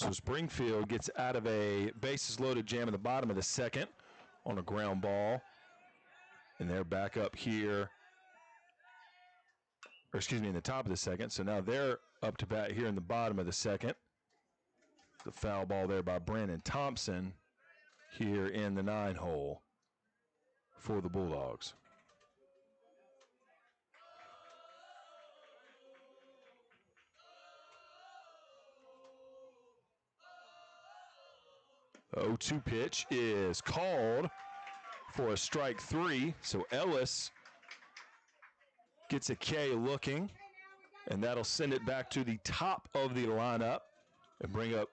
So Springfield gets out of a bases-loaded jam in the bottom of the second on a ground ball. And they're back up here, or excuse me, in the top of the second. So now they're up to bat here in the bottom of the second. The foul ball there by Brandon Thompson here in the 9-hole for the Bulldogs. The 0-2 pitch is called for a strike 3. So Ellis gets a K looking, and that'll send it back to the top of the lineup and bring up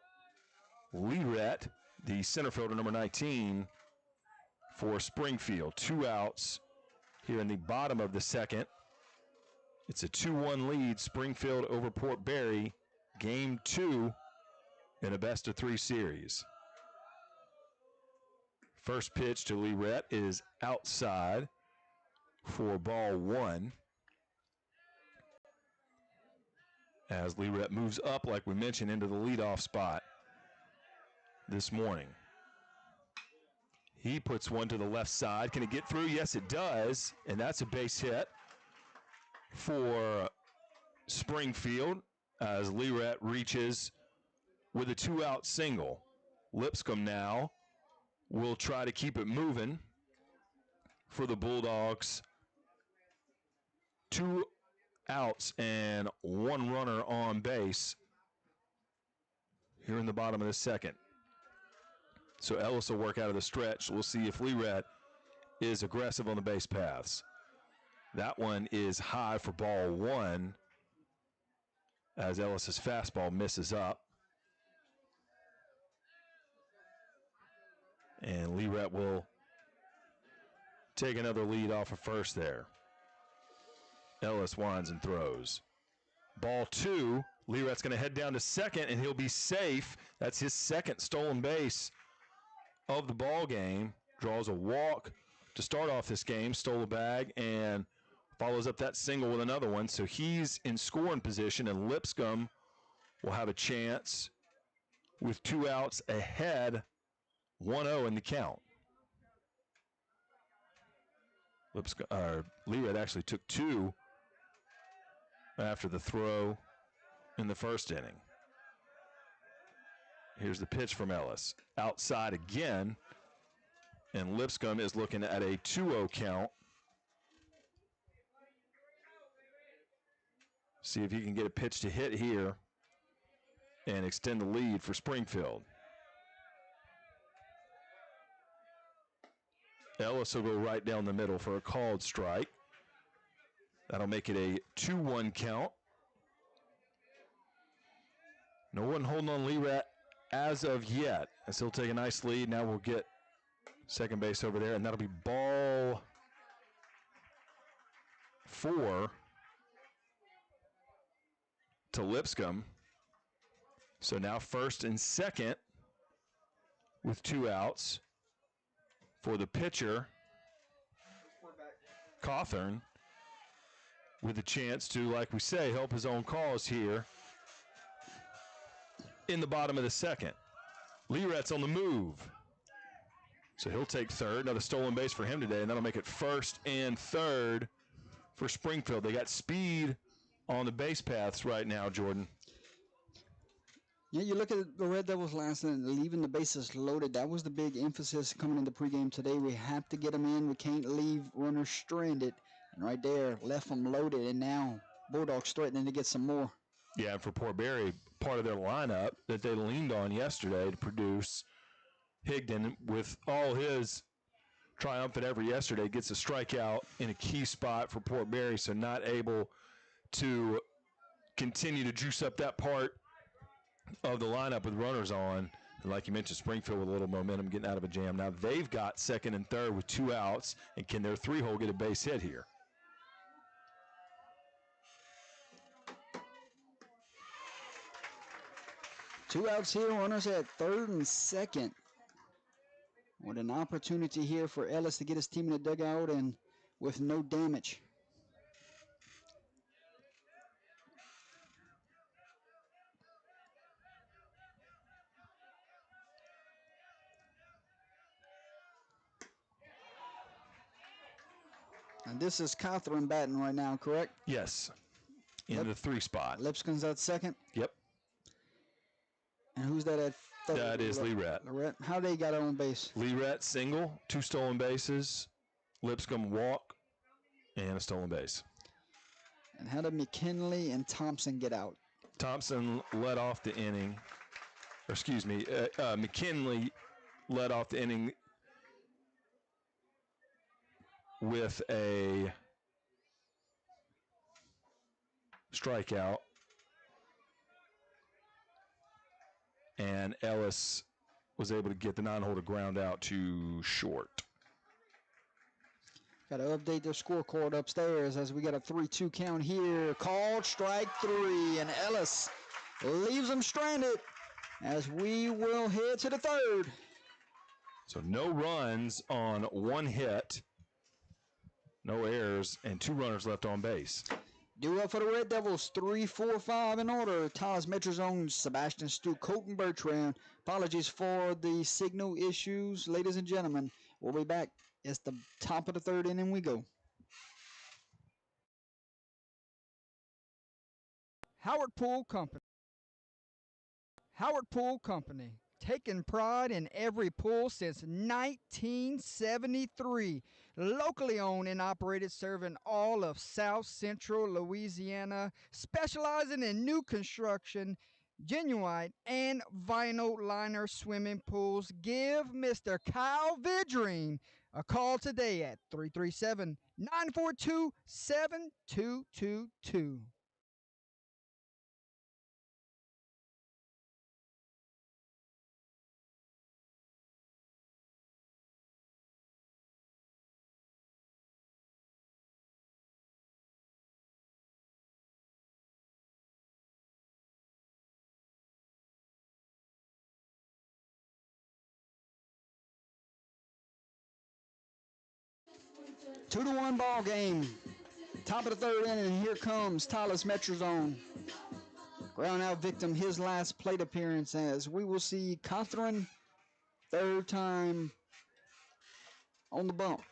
Lee Rhett, the center fielder, number 19, for Springfield. 2 outs here in the bottom of the second. It's a 2-1 lead, Springfield over Port Barre, Game 2 in a best-of-3 series. First pitch to Lee Rhett is outside for ball 1. As Lee Rhett moves up, like we mentioned, into the leadoff spot this morning. He puts one to the left side. Can it get through? Yes, it does. And that's a base hit for Springfield as Lee Rhett reaches with a 2-out single. Lipscomb now will try to keep it moving for the Bulldogs. 2 outs and 1 runner on base here in the bottom of the second. So Ellis will work out of the stretch. We'll see if Lee Rhett is aggressive on the base paths. That one is high for ball 1 as Ellis's fastball misses up. And Lee Rhett will take another lead off of first there. Ellis winds and throws. Ball 2. Lee Rhett's going to head down to second, and he'll be safe. That's his second stolen base of the ball game. Draws a walk to start off this game. Stole a bag and follows up that single with another one. So he's in scoring position, and Lipscomb will have a chance with 2 outs ahead. 1-0 in the count. Lee Rhett actually took 2 after the throw in the first inning. Here's the pitch from Ellis. Outside again, and Lipscomb is looking at a 2-0 count. See if he can get a pitch to hit here and extend the lead for Springfield. Ellis will go right down the middle for a called strike. That'll make it a 2-1 count. No one holding on Lee Rhett as of yet, as he'll take a nice lead. Now we'll get second base over there, and that'll be ball 4 to Lipscomb. So now first and second with 2 outs. For the pitcher, Cawthorn, with a chance to, like we say, help his own cause here in the bottom of the second. Lee Rhett's on the move. So he'll take third. Another stolen base for him today, and that'll make it first and third for Springfield. They got speed on the base paths right now, Jordan. Yeah, you look at the Red Devils last night, leaving the bases loaded. That was the big emphasis coming into pregame today. We have to get them in. We can't leave runners stranded. And right there, left them loaded, and now Bulldogs threatening to get some more. Yeah, and for Port Barre, part of their lineup that they leaned on yesterday to produce, Higdon, with all his triumphant effort yesterday, gets a strikeout in a key spot for Port Barre, so not able to continue to juice up that part of the lineup with runners on. And like you mentioned, Springfield with a little momentum getting out of a jam. Now they've got second and third with 2 outs, and can their 3-hole get a base hit here? Two outs here, runners at third and second. With an opportunity here for Ellis to get his team in the dugout and with no damage. And this is Catherine batting right now, correct? Yes. In the 3 spot. Lipscomb's at second. Yep. And who's that at third? That is Lirette. How they got on base? Lirette single, 2 stolen bases. Lipscomb walk, and a stolen base. And how did McKinley and Thompson get out? Thompson led off the inning. Or excuse me, McKinley led off the inning with a strikeout. And Ellis was able to get the non-holder ground out to short. Got to update their scorecard upstairs as we got a 3-2 count here. Called strike 3, and Ellis leaves them stranded as we will head to the third. So no runs on 1 hit, no errors, and 2 runners left on base. Due up for the Red Devils, 3, 4, 5 in order. Tyler's Metrozone's Sebastian Stu, Colton Bertrand. Apologies for the signal issues, ladies and gentlemen. We'll be back. It's the top of the third inning we go. Howard Pool Company. Howard Pool Company, taking pride in every pool since 1973. Locally owned and operated, serving all of South Central Louisiana, specializing in new construction, genuine and vinyl liner swimming pools. Give Mr. Kyle Vidrine a call today at 337-942-7222. Two to 1 ball game. Top of the third inning, and here comes Tyler's Metrozone. Ground out victim, his last plate appearance, as we will see Catherine, third time on the bump.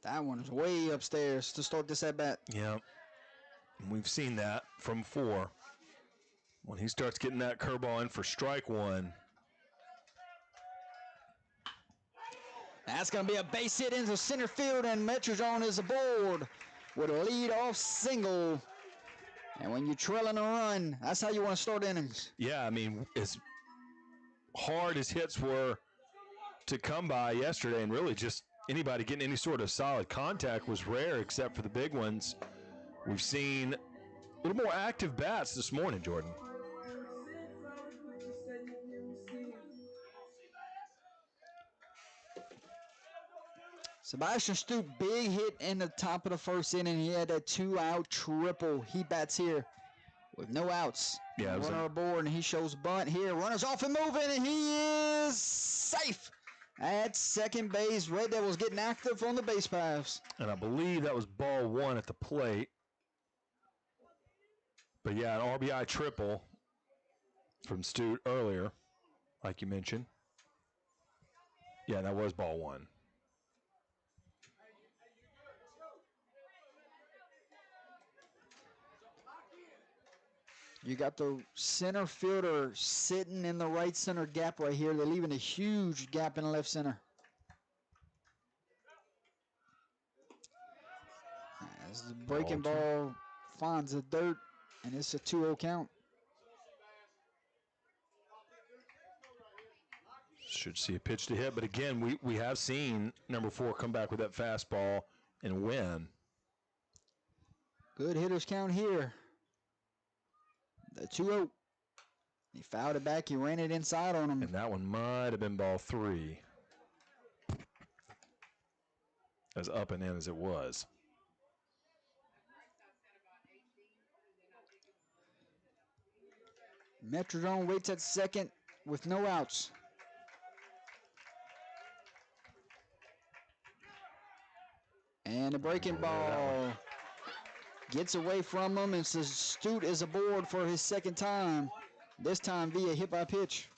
That one is way upstairs to start this at bat. Yeah. We've seen that from 4. When he starts getting that curveball in for strike 1. That's going to be a base hit into center field, and Metrozone is aboard with a lead-off single. And when you're trailing a run, that's how you want to start innings. Yeah, I mean, as hard as hits were to come by yesterday, and really just anybody getting any sort of solid contact was rare except for the big ones. We've seen a little more active bats this morning, Jordan. Sebastian Stoop, big hit in the top of the first inning. He had that 2-out triple. He bats here with no outs. Yeah, runner aboard, and he shows bunt here. Runners off and moving, and he is safe at second base. Red Devils getting active on the base paths. And I believe that was ball 1 at the plate. But yeah, an RBI triple from Stu earlier, like you mentioned. Yeah, that was ball 1. You got the center fielder sitting in the right center gap right here. They're leaving a huge gap in the left center. As the breaking ball finds the dirt, and it's a 2-0 count. Should see a pitch to hit, but again, we have seen number 4 come back with that fastball and win. Good hitters count here. The 2-0. He fouled it back. He ran it inside on him. And that one might have been ball 3. As up and in as it was. Metrozone waits at second with no outs. And a breaking ball. Gets away from him, and Stute is aboard for his second time. This time via hit by pitch.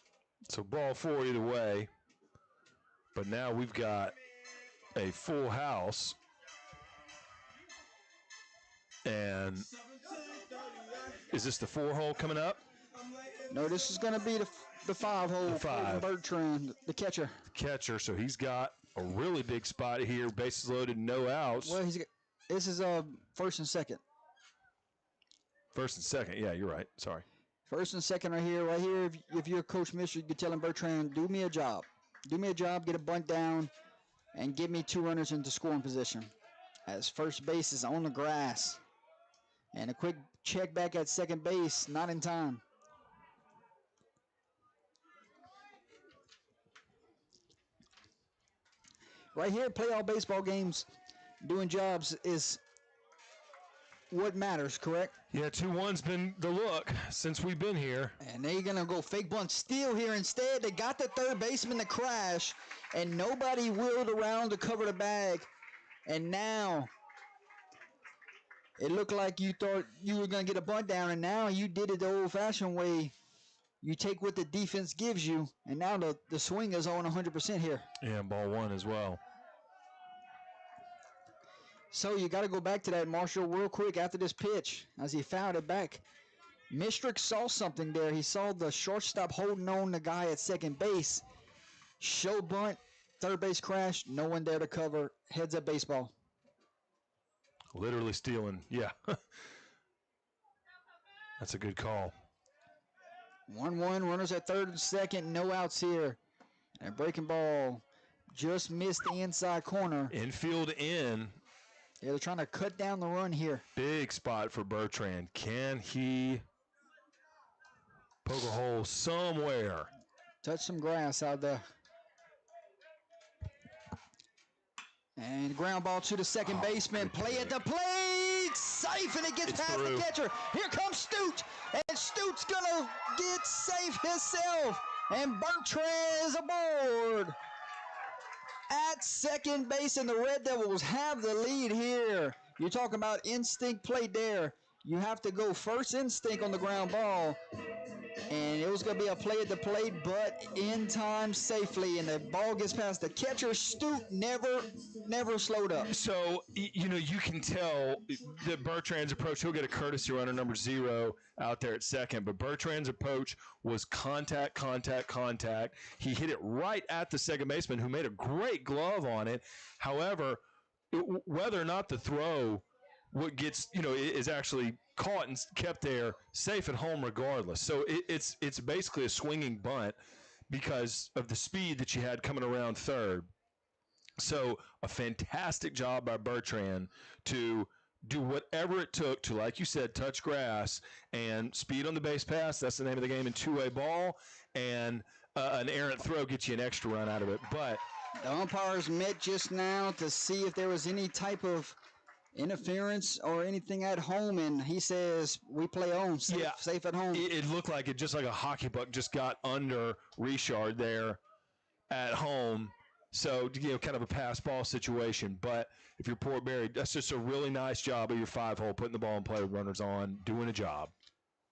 So ball 4 either way. But now we've got a full house. And is this the 4-hole coming up? No, this is going to be the 5-hole. The 5. Bertrand, the catcher. Catcher, so he's got a really big spot here. Bases loaded, no outs. Well, this is first and second. First and second, yeah, you're right. Sorry. First and second right here. Right here, if you're Coach Mishra, you could tell him, Bertrand, do me a job. Do me a job, get a bunt down, and get me 2 runners into scoring position. As first base is on the grass. And a quick check back at second base, not in time. Right here, playoff baseball games, doing jobs is what matters, correct? Yeah, 2-1's been the look since we've been here. And they're going to go fake bunt steal here instead. They got the third baseman to crash, and nobody wheeled around to cover the bag. And now it looked like you thought you were going to get a bunt down, and now you did it the old-fashioned way. You take what the defense gives you, and now the swing is on 100% here. Yeah, ball 1 as well. So you got to go back to that, Marshall, real quick after this pitch as he fouled it back. Mistrick saw something there. He saw the shortstop holding on the guy at second base. Show bunt, third base crash, no one there to cover. Heads up baseball. Literally stealing, yeah. That's a good call. 1-1, runners at third and second, no outs here. And breaking ball just missed the inside corner. Infield in. Yeah, they're trying to cut down the run here. Big spot for Bertrand. Can he poke a hole somewhere? Touch some grass out there. And ground ball to the second baseman. Play at the plate. Safe, and it gets past the catcher. Here comes Stute. And Stute's going to get safe himself. And Bertrand is aboard at second base, and the Red Devils have the lead here. You're talking about instinct play there. You have to go first instinct on the ground ball. And it was going to be a play at the plate, but in time safely. And the ball gets past the catcher. Stute never slowed up. So, you know, you can tell that Bertrand's approach, he'll get a courtesy runner number 0 out there at second. But Bertrand's approach was contact. He hit it right at the second baseman, who made a great glove on it. However, whether or not the throw what gets, you know, is actually caught and kept there safe at home regardless. So it's basically a swinging bunt because of the speed that you had coming around third. So a fantastic job by Bertrand to do whatever it took to, like you said, touch grass and speed on the base pass. That's the name of the game in two-way ball. And an errant throw gets you an extra run out of it. But the umpires met just now to see if there was any type of interference or anything at home, and he says we play on, safe at home. It looked like it, just like a hockey puck just got under Richard there at home. So, you know, kind of a pass ball situation. But if you're Port Barre, that's just a really nice job of your 5-hole, putting the ball in play with runners on, doing a job.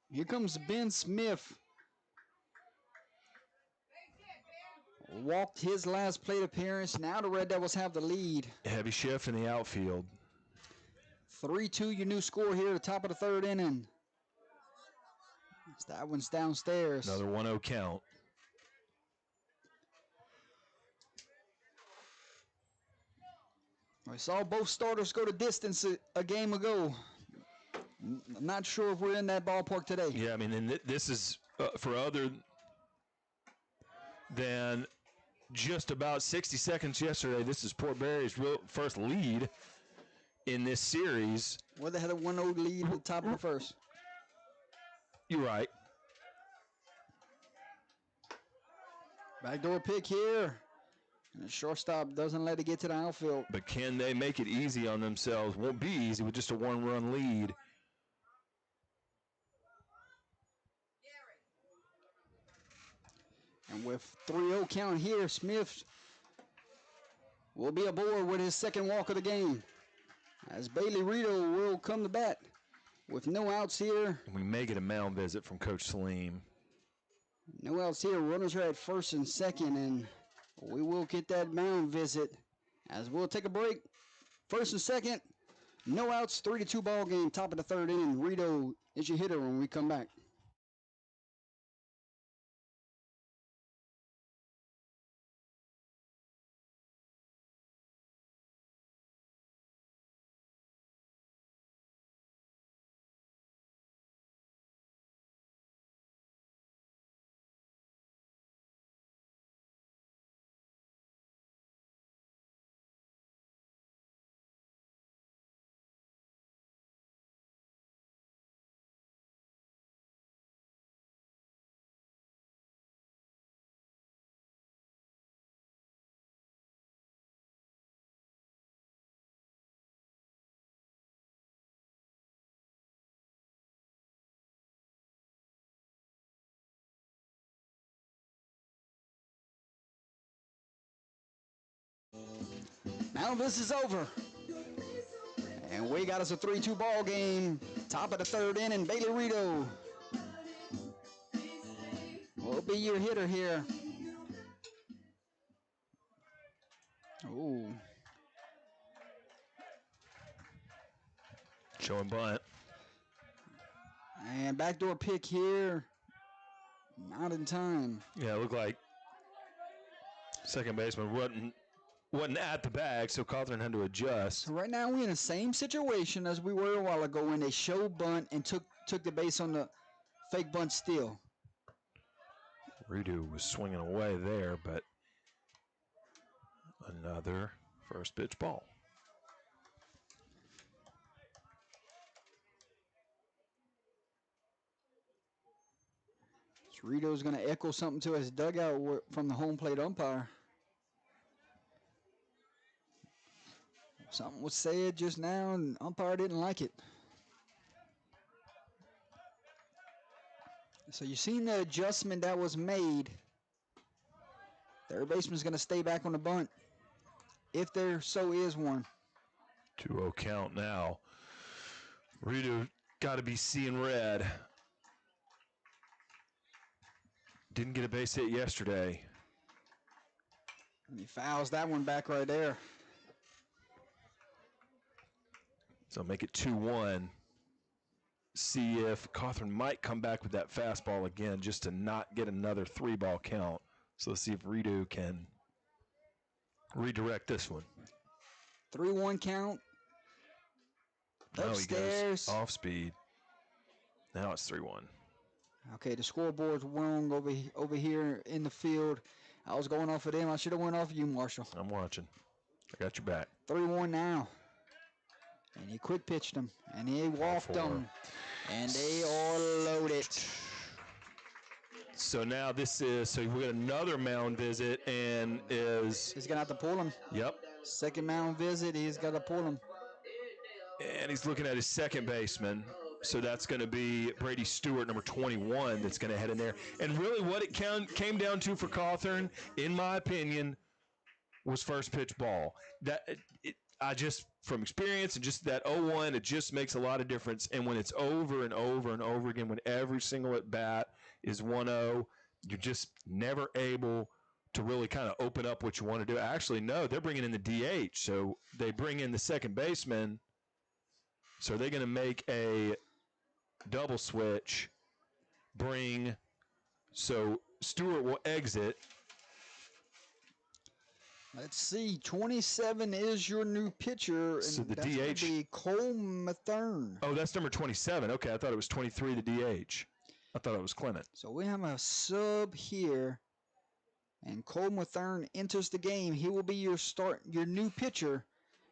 Here comes Ben Smith. Walked his last plate appearance. Now the Red Devils have the lead. Heavy shift in the outfield. 3-2, your new score here at the top of the third inning. That one's downstairs. Another 1-0 count. We saw both starters go to distance a game ago. I'm not sure if we're in that ballpark today. Yeah, I mean, and this is for other than just about 60 seconds yesterday. This is Port Barre's real first lead in this series. Well, they had a 1-0 lead at the top of the first. You're right. Backdoor pick here. And the shortstop doesn't let it get to the outfield. But can they make it easy on themselves? Won't be easy with just a one-run lead. And with 3-0 count here, Smith will be aboard with his second walk of the game, as Bailey Rito will come to bat. With no outs here. We may get a mound visit from Coach Salim. No outs here. Runners are at first and second, and we will get that mound visit as we'll take a break. First and second, no outs, 3-2 ball game, top of the third inning. Rito is your hitter when we come back. Now this is over. And we got us a 3-2 ball game. Top of the third inning, Bailey Rito will be your hitter here. Ooh. Showing bunt. And backdoor pick here. Not in time. Yeah, it looked like second baseman wasn't at the bag, so Cawthorn had to adjust. So right now we're in the same situation as we were a while ago when they showed bunt and took the base on the fake bunt steal. Redo was swinging away there, but another first pitch ball. Rito's going to echo something to his dugout from the home plate umpire. Something was said just now, and umpire didn't like it. So you've seen the adjustment that was made. Third baseman's going to stay back on the bunt, if there so is one. 2-0 count now. Rito got to be seeing red. Didn't get a base hit yesterday. And he fouls that one back right there. So make it 2-1. See if Cawthorn might come back with that fastball again just to not get another 3-ball count. So let's see if Rito can redirect this one. 3-1 count. Now Upstairs. he goes off speed. Now it's 3-1. Okay, the scoreboard's wrong over here in the field. I was going off of them. I should have went off of you, Marshall. I'm watching. I got your back. 3-1 now. And he quick pitched them. And he walked them. And they are loaded. So now this is, so we got another mound visit and is. He's going to have to pull him. Yep. Second mound visit, he's got to pull him. And he's looking at his second baseman. So that's going to be Brady Stewart, number 21, that's going to head in there. And really what it came down to for Cawthorn, in my opinion, was first pitch ball. I just, from experience and just that 0-1, it just makes a lot of difference. And when it's over and over and over again, when every single at bat is 1-0, you're just never able to really kind of open up what you want to do. Actually, no, they're bringing in the DH. So they bring in the second baseman. So they're going to make a double switch, so Stewart will exit. Let's see, 27 is your new pitcher. And so the that's DH. Be Cole Mathern. Oh, that's number 27. Okay, I thought it was 23, the DH. I thought it was Clement. So we have a sub here, and Cole Mathern enters the game. He will be your new pitcher,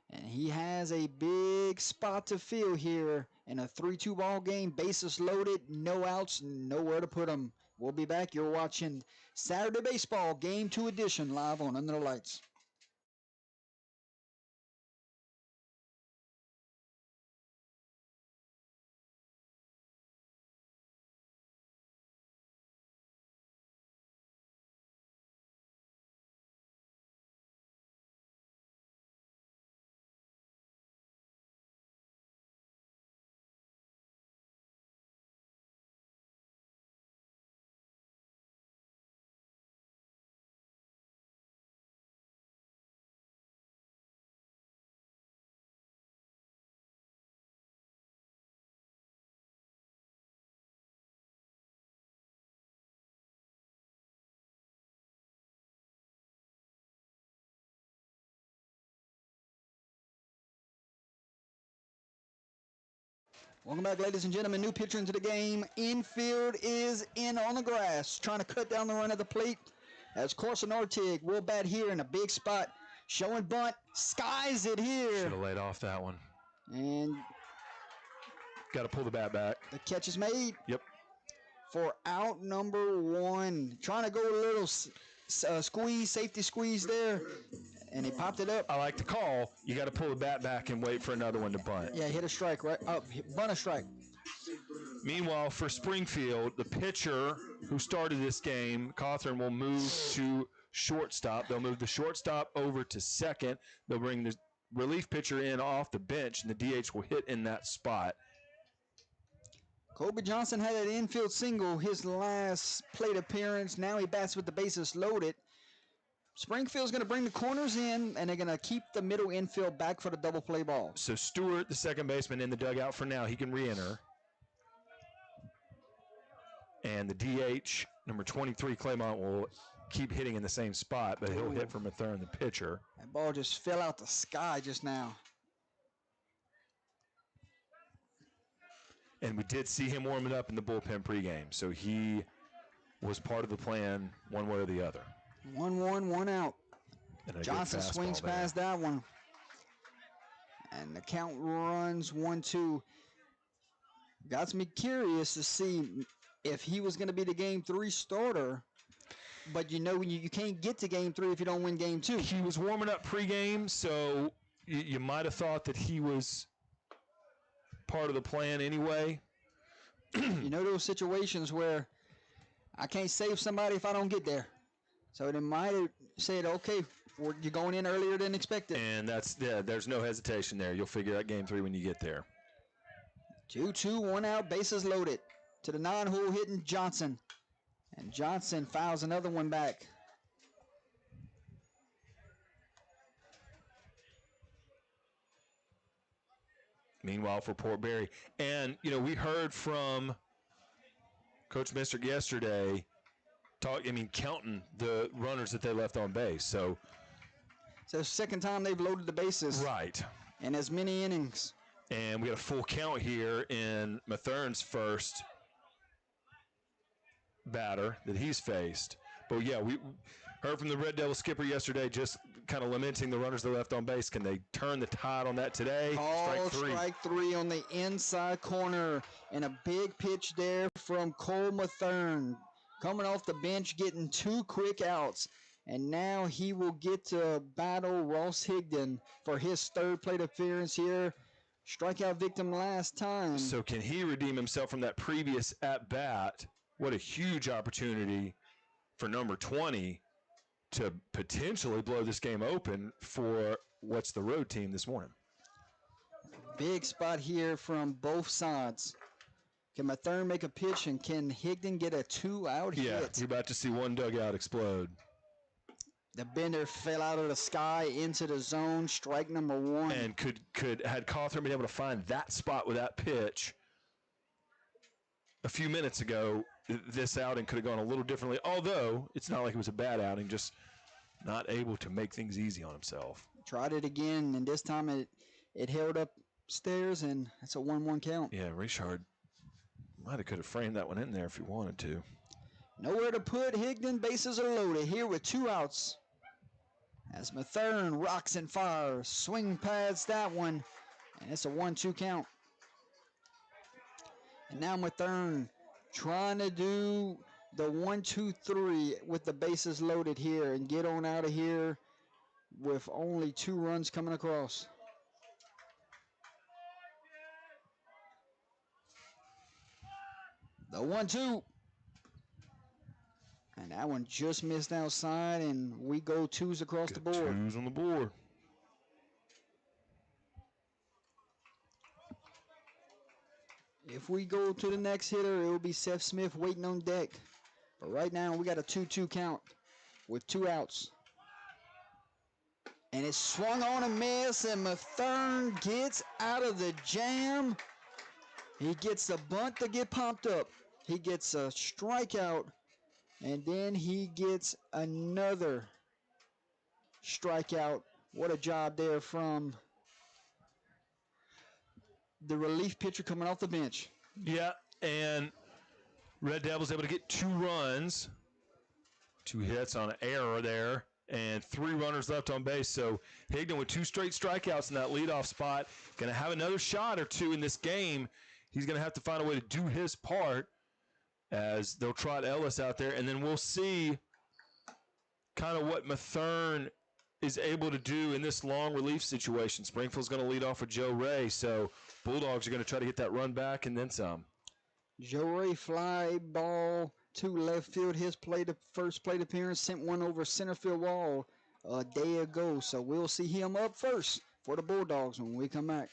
and he has a big spot to fill here in a 3-2 ball game. Bases loaded, no outs, nowhere to put him. We'll be back. You're watching Saturday Baseball Game 2 edition live on Under the Lights. Welcome back, ladies and gentlemen. New pitcher into the game. Infield is in on the grass, trying to cut down the run at the plate. As Corson Ortig will bat here in a big spot, showing bunt, skies it here. Should have laid off that one. And got to pull the bat back. The catch is made. Yep. For out number 1, trying to go a little squeeze, safety squeeze there, and he popped it up. I like the call. You got to pull the bat back and wait for another one to bunt. Yeah, hit a strike, right? Bunt a strike. Meanwhile, for Springfield, the pitcher who started this game, Cawthorn, will move to shortstop. They'll move the shortstop over to second. They'll bring the relief pitcher in off the bench, and the DH will hit in that spot. Kobe Johnson had an infield single his last plate appearance. Now he bats with the bases loaded. Springfield's going to bring the corners in, and they're going to keep the middle infield back for the double play ball. So Stewart, the second baseman, in the dugout for now. He can re-enter. And the DH, number 23, Claymont, will keep hitting in the same spot, but he'll hit from a third, the pitcher. That ball just fell out the sky just now. And we did see him warming up in the bullpen pregame, so he was part of the plan one way or the other. 1-1, 1 out. Johnson swings past that one. And the count runs 1-2. Got me curious to see if he was going to be the Game 3 starter. But you know you can't get to Game 3 if you don't win Game 2. He was warming up pregame, so you might have thought that he was part of the plan anyway. You know those situations where I can't save somebody if I don't get there. So they might have said, okay, you're going in earlier than expected. And there's no hesitation there. You'll figure out Game 3 when you get there. 2-2, 1 out, bases loaded. To the non-hole hitting Johnson. And Johnson fouls another one back. Meanwhile, for Port Barre. And, we heard from Coach Mister yesterday counting the runners that they left on base. So it's the second time they've loaded the bases. Right. In as many innings. And we got a full count here in Mathern's first batter that he's faced. But, yeah, we heard from the Red Devil skipper yesterday just kind of lamenting the runners they left on base. Can they turn the tide on that today? Strike three on the inside corner. And a big pitch there from Cole Mathern. Coming off the bench, getting 2 quick outs. And now he will get to battle Ross Higdon for his third plate appearance here. Strikeout victim last time. So can he redeem himself from that previous at-bat? What a huge opportunity for number 20 to potentially blow this game open for what's the road team this morning. Big spot here from both sides. Can Mathern make a pitch, and can Higdon get a 2-out hit? Yeah, you're about to see one dugout explode. The bender fell out of the sky into the zone, strike number 1. And had Cawthorn been able to find that spot with that pitch a few minutes ago, this outing could have gone a little differently, although it's not like it was a bad outing, just not able to make things easy on himself. Tried it again, and this time it held upstairs, and it's a 1-1 count. Yeah, Richard could have framed that one in there if he wanted to. Nowhere to put Higdon, bases are loaded here with 2 outs. As Mathern rocks and fires, swing pads that one, and it's a 1-2 count. And now Mathern trying to do the 1-2-3 with the bases loaded here and get on out of here with only 2 runs coming across. The 1-2. And that one just missed outside, and we go 2s across the board. 2s on the board. If we go to the next hitter, it will be Seth Smith waiting on deck. But right now, we got a 2-2 count with 2 outs. And it's swung on a miss, and Mathern gets out of the jam. He gets a bunt to get pumped up. He gets a strikeout, and then he gets another strikeout. What a job there from the relief pitcher coming off the bench. Yeah, and Red Devils able to get 2 runs, 2 hits on an error there, and 3 runners left on base. So Higdon with 2 straight strikeouts in that leadoff spot, going to have another shot or 2 in this game. He's going to have to find a way to do his part as they'll trot Ellis out there, and then we'll see kind of what Mathern is able to do in this long relief situation. Springfield's going to lead off with Joe Ray, so Bulldogs are going to try to get that run back and then some. Joe Ray fly ball to left field. His first plate appearance sent one over center field wall a day ago, so we'll see him up first for the Bulldogs when we come back.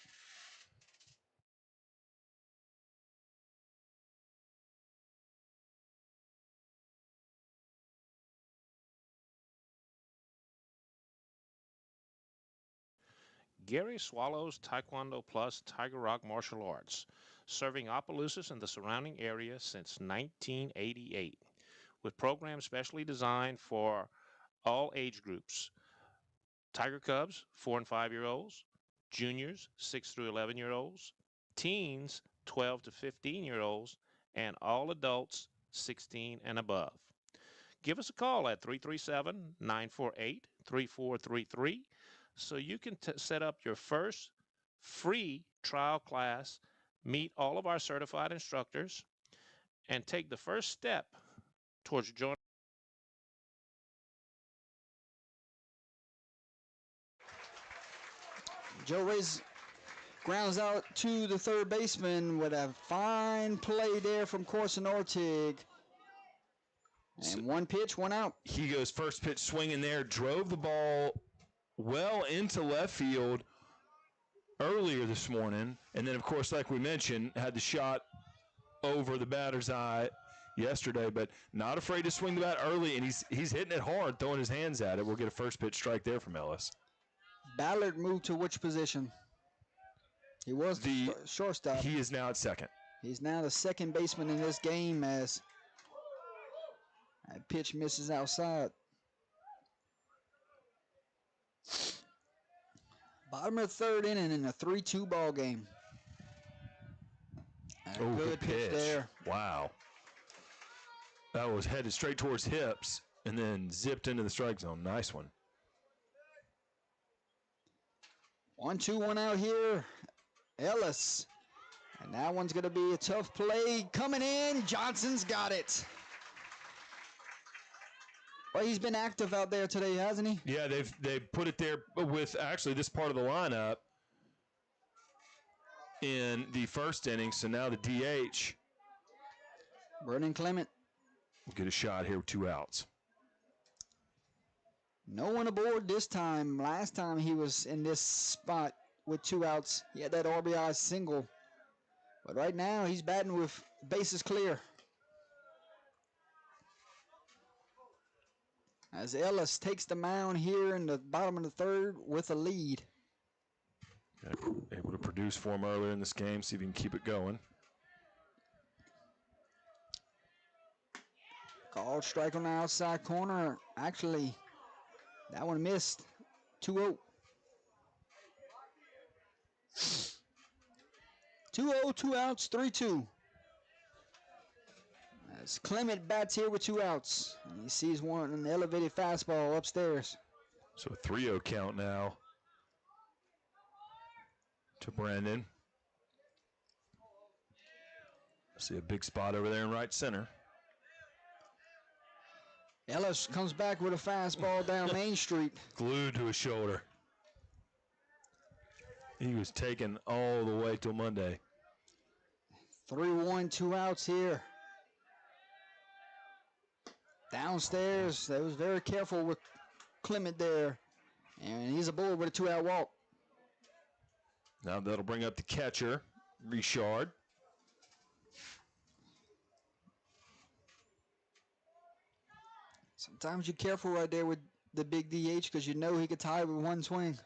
Gary Swallows Taekwondo Plus Tiger Rock Martial Arts, serving Opelousas and the surrounding area since 1988, with programs specially designed for all age groups. Tiger Cubs, 4 and 5-year-olds, juniors, 6 through 11-year-olds, teens, 12 to 15-year-olds, and all adults, 16 and above. Give us a call at 337-948-3433 so you can set up your first free trial class, meet all of our certified instructors, and take the first step towards joining. Joe Ray's grounds out to the third baseman with a fine play there from Corson Ortig. And 1 pitch, 1 out. He goes first pitch swinging there, drove the ball well into left field earlier this morning, and then, of course, like we mentioned, had the shot over the batter's eye yesterday, but not afraid to swing the bat early, and he's hitting it hard, throwing his hands at it. We'll get a first pitch strike there from Ellis. Ballard moved to which position? He was the shortstop. He is now at second. He's now the second baseman in this game as that pitch misses outside. Bottom of the third inning in a 3-2 ball game. Good pitch there. Wow. That was headed straight towards hips and then zipped into the strike zone. Nice one. 1-2, 1 out here. Ellis. And that one's going to be a tough play. Coming in. Johnson's got it. Well, he's been active out there today, hasn't he? Yeah, they've put it there with actually this part of the lineup in the first inning. So now the DH. Vernon Clement. We'll get a shot here with 2 outs. No one aboard this time. Last time he was in this spot with 2 outs, he had that RBI single. But right now he's batting with bases clear. As Ellis takes the mound here in the bottom of the third with a lead. Able to produce for him earlier in this game, see if he can keep it going. Called strike on the outside corner. Actually, that one missed. 2-0. 2-0, 2 outs, 3-2. As Clement bats here with 2 outs. And he sees one, an elevated fastball upstairs. So a 3-0 count now to Brandon. See a big spot over there in right center. Ellis comes back with a fastball down Main Street. Glued to his shoulder. He was taken all the way till Monday. 3-1, 2 outs here. Downstairs, they was very careful with Clement there. And he's aboard with a 2-out walk. Now that'll bring up the catcher, Richard. Sometimes you're careful right there with the big DH because you know he could tie with 1 swing.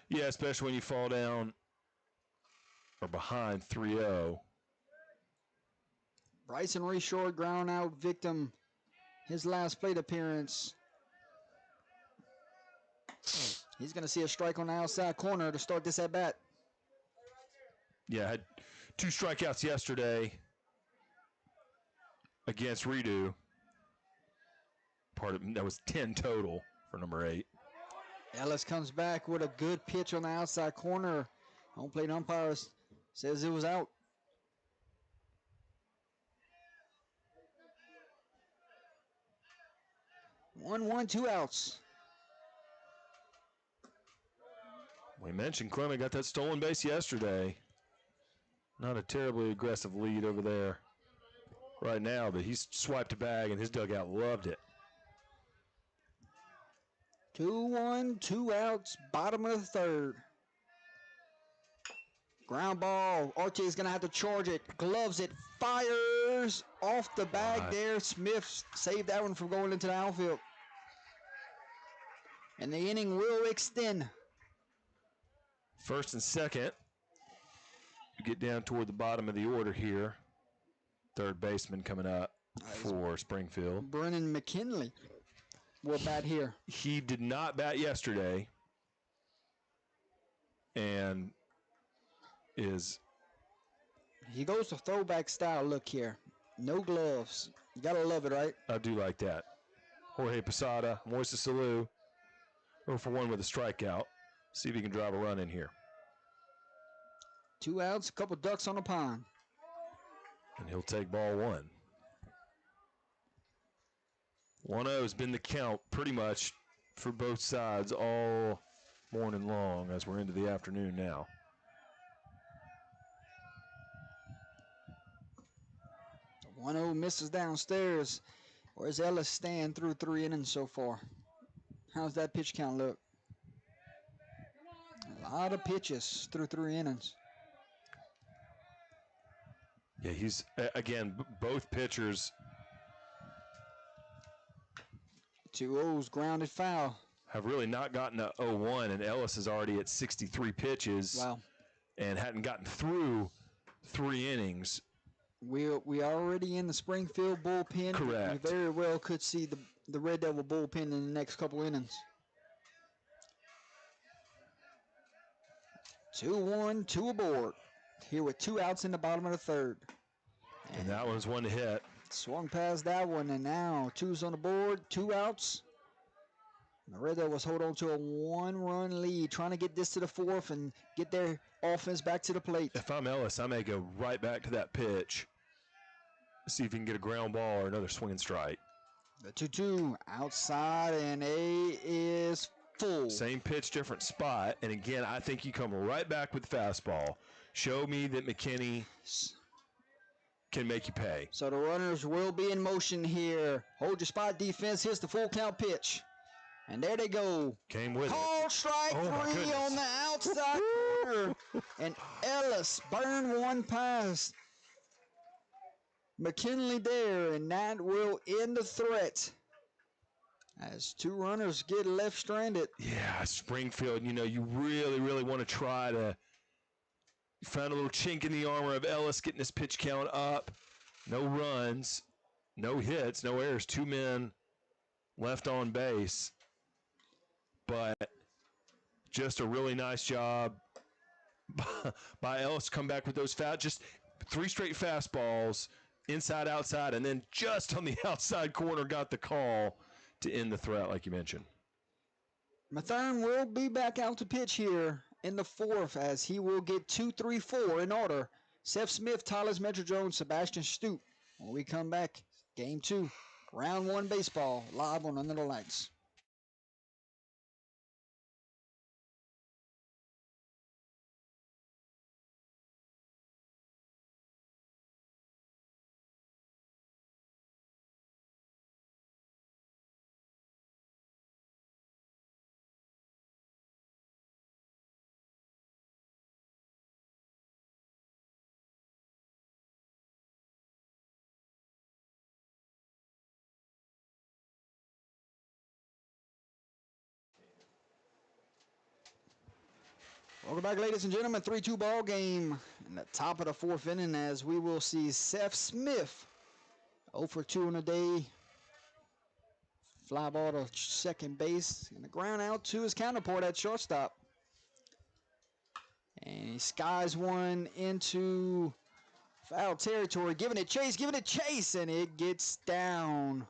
Yeah, especially when you fall down or behind 3-0. Bryson Reshore, ground out victim, his last plate appearance. He's going to see a strike on the outside corner to start this at bat. Yeah, had 2 strikeouts yesterday against Redo. That was 10 total for number 8. Ellis comes back with a good pitch on the outside corner. Home plate umpire says it was out. 1-1, 2 outs. We mentioned Clement got that stolen base yesterday. Not a terribly aggressive lead over there right now, but he's swiped a bag and his dugout loved it. 2-1, 2 outs, bottom of the third. Ground ball. Archie's going to have to charge it. Gloves it. Fires off the bag there. Smith saved that one from going into the outfield. And the inning will extend. First and second. You get down toward the bottom of the order here. Third baseman coming up for Springfield. Brennan McKinley will bat here. He did not bat yesterday. And he goes to throwback style look here. No gloves. You got to love it, right? I do like that. Jorge Posada, Moises Alou, 0 for 1 with a strikeout. See if he can drive a run in here. 2 outs, a couple ducks on the pond. And he'll take ball 1. 1-0 has been the count pretty much for both sides all morning long as we're into the afternoon now. The 1-0 misses downstairs. Where's Ellis stand through 3 innings so far? How's that pitch count look? A lot of pitches through 3 innings. Yeah, he's, again, both pitchers. 2-0's grounded foul. Have really not gotten a 0-1, and Ellis is already at 63 pitches. Wow. And hadn't gotten through 3 innings. We already in the Springfield bullpen. Correct. We very well could see the Red Devil bullpen in the next couple innings. 2-1, 2 aboard. Here with 2 outs in the bottom of the third. And that one's one to hit. Swung past that one, and now 2's on the board, 2 outs. The Red Devils hold on to a 1-run lead, trying to get this to the 4th and get their offense back to the plate. If I'm Ellis, I may go right back to that pitch. See if he can get a ground ball or another swinging strike. The 2-2 outside, and A is full. Same pitch, different spot. And again, I think you come right back with the fastball. Show me that McKinney can make you pay. So the runners will be in motion here. Hold your spot defense. Here's the full count pitch. And there they go. Came with Call strike 3 on the outside corner. And Ellis burned one past McKinley there, and that will end the threat as 2 runners get left stranded. Yeah, Springfield, you really, really want to try to find a little chink in the armor of Ellis, getting his pitch count up. No runs, no hits, no errors, 2 men left on base. But just a really nice job by Ellis to come back with those just 3 straight fastballs, inside, outside, and then just on the outside corner got the call to end the threat, like you mentioned. Mathern will be back out to pitch here in the 4th as he will get 2, 3, 4 in order. Seth Smith, Tyler Metro Jones, Sebastian Stoop. When we come back, game 2, round 1 baseball, live on Under the Lights. Welcome back, ladies and gentlemen. 3-2 ball game in the top of the 4th inning as we will see Seth Smith 0 for 2 on the day. Fly ball to second base and the ground out to his counterpart at shortstop. And he skies one into foul territory, giving it chase, and it gets down.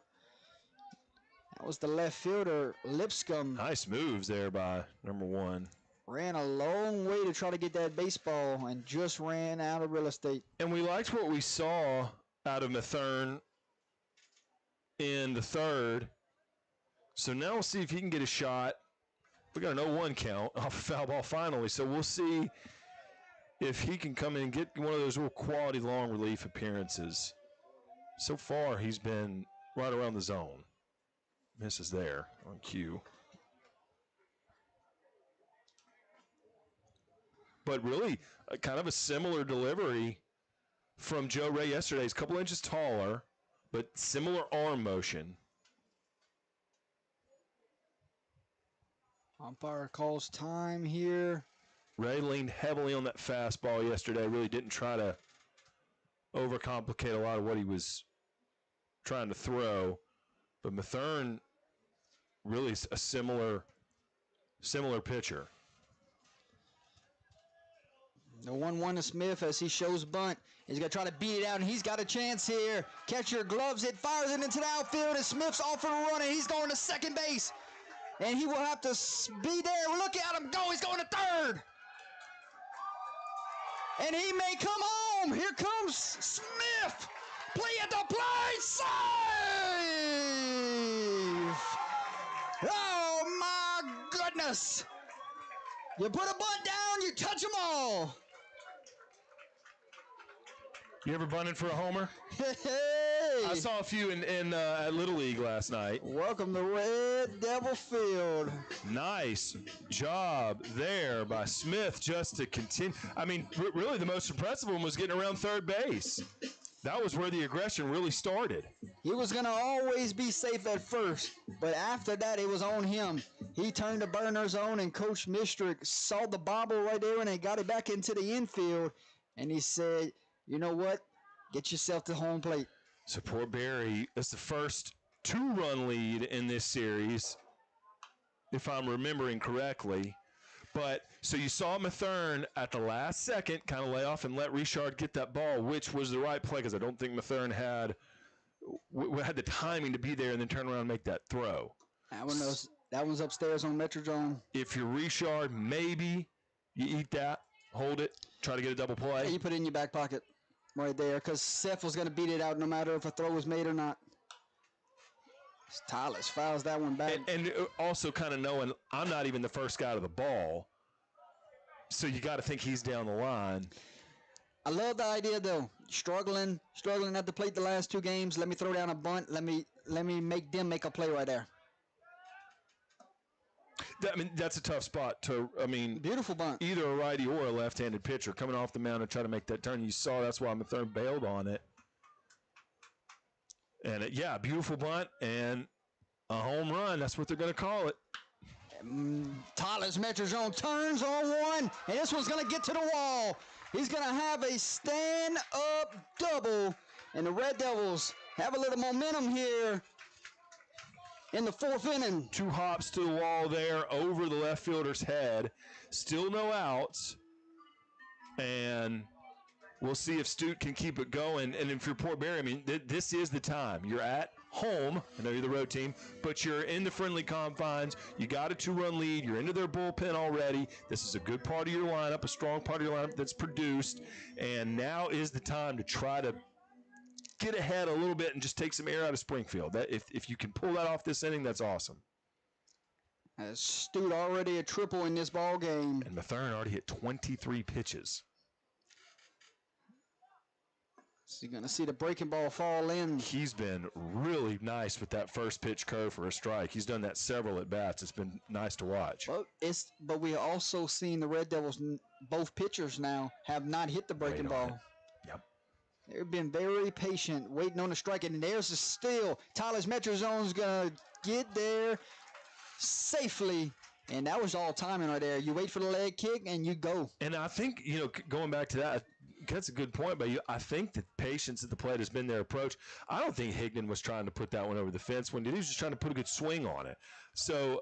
That was the left fielder, Lipscomb. Nice moves there by number 1. Ran a long way to try to get that baseball and just ran out of real estate. And we liked what we saw out of Mathern in the third. So now we'll see if he can get a shot. We got a 0-1 count off a foul ball finally. So we'll see if he can come in and get one of those real quality long relief appearances. So far, he's been right around the zone. Misses there on cue. But really, kind of a similar delivery from Joe Ray yesterday. He's a couple inches taller, but similar arm motion. Umpire calls time here. Ray leaned heavily on that fastball yesterday. Really didn't try to overcomplicate a lot of what he was trying to throw. But Mathern, really a similar pitcher. The 1-1 to Smith as he shows bunt. He's going to try to beat it out, and he's got a chance here. Catcher gloves it, fires it into the outfield, and Smith's off for a run, and he's going to second base. And he will have to be there. Look at him go. He's going to third. And he may come home. Here comes Smith. Play at the plate. Save! Oh, my goodness. You put a bunt down, you touch them all. You ever bunted for a homer? Hey! I saw a few in at Little League last night. Welcome to Red Devil Field. Nice job there by Smith just to continue. I mean, really the most impressive one was getting around third base. That was where the aggression really started. He was going to always be safe at first, but after that, it was on him. He turned the burner zone, and Coach Mistrick saw the bobble right there, and they got it back into the infield, and he said, you know what? Get yourself to home plate. So poor Barre, that's the first 2-run lead in this series, if I'm remembering correctly. But so you saw Mathern at the last second kind of lay off and let Richard get that ball, which was the right play because I don't think Mathern had the timing to be there and then turn around and make that throw. That one's upstairs on Metrodrome. If you're Richard, maybe you eat that, hold it, try to get a double play. Yeah, you put it in your back pocket right there because Seth was going to beat it out no matter if a throw was made or not. Tyler fouls that one back. And also kind of knowing I'm not even the first guy to the ball, so you got to think he's down the line. I love the idea, though. Struggling at the plate the last 2 games. Let me throw down a bunt. Let me make them make a play right there. That's a tough spot to, beautiful bunt. Either a righty or a left-handed pitcher coming off the mound and try to make that turn. You saw that's why Mathern bailed on it. And, beautiful bunt and a home run. That's what they're going to call it. Tyler's Metrodrome turns on one, and this one's going to get to the wall. He's going to have a stand-up double, and the Red Devils have a little momentum here in the 4th inning. 2 hops to the wall there over the left fielder's head. Still no outs. And we'll see if Stute can keep it going. And if you're Port Barre, this is the time. You're at home. I know you're the road team, but you're in the friendly confines. You got a 2-run lead. You're into their bullpen already. This is a good part of your lineup, a strong part of your lineup that's produced. And now is the time to try to get ahead a little bit and just take some air out of Springfield. If you can pull that off this inning, that's awesome. Stute already a triple in this ball game. And Mathern already hit 23 pitches. So you're going to see the breaking ball fall in. He's been really nice with that first pitch curve for a strike. He's done that several at-bats. It's been nice to watch. But we also seen the Red Devils, both pitchers now, have not hit the breaking ball. Yep. They've been very patient, waiting on the strike, and there's a steal. Tyler's Metrozone's going to get there safely, and that was all timing right there. You wait for the leg kick, and you go. And I think, going back to that, that's a good point, but I think the patience at the plate has been their approach. I don't think Higdon was trying to put that one over the fence when he was just trying to put a good swing on it. So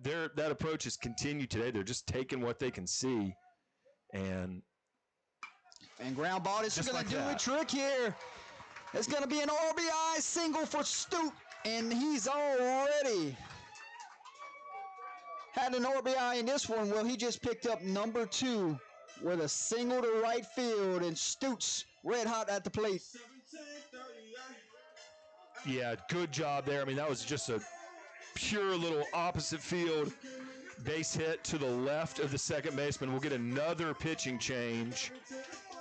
that approach has continued today. They're just taking what they can see And ground ball. This is Just going like to do that. a trick here. It's going to be an RBI single for Stute, and he's already had an RBI in this one. Well, he just picked up number 2 with a single to right field, and Stute's red hot at the plate. yeah, good job there. I mean, that was just a pure little opposite field base hit to the left of the second baseman. We'll get another pitching change,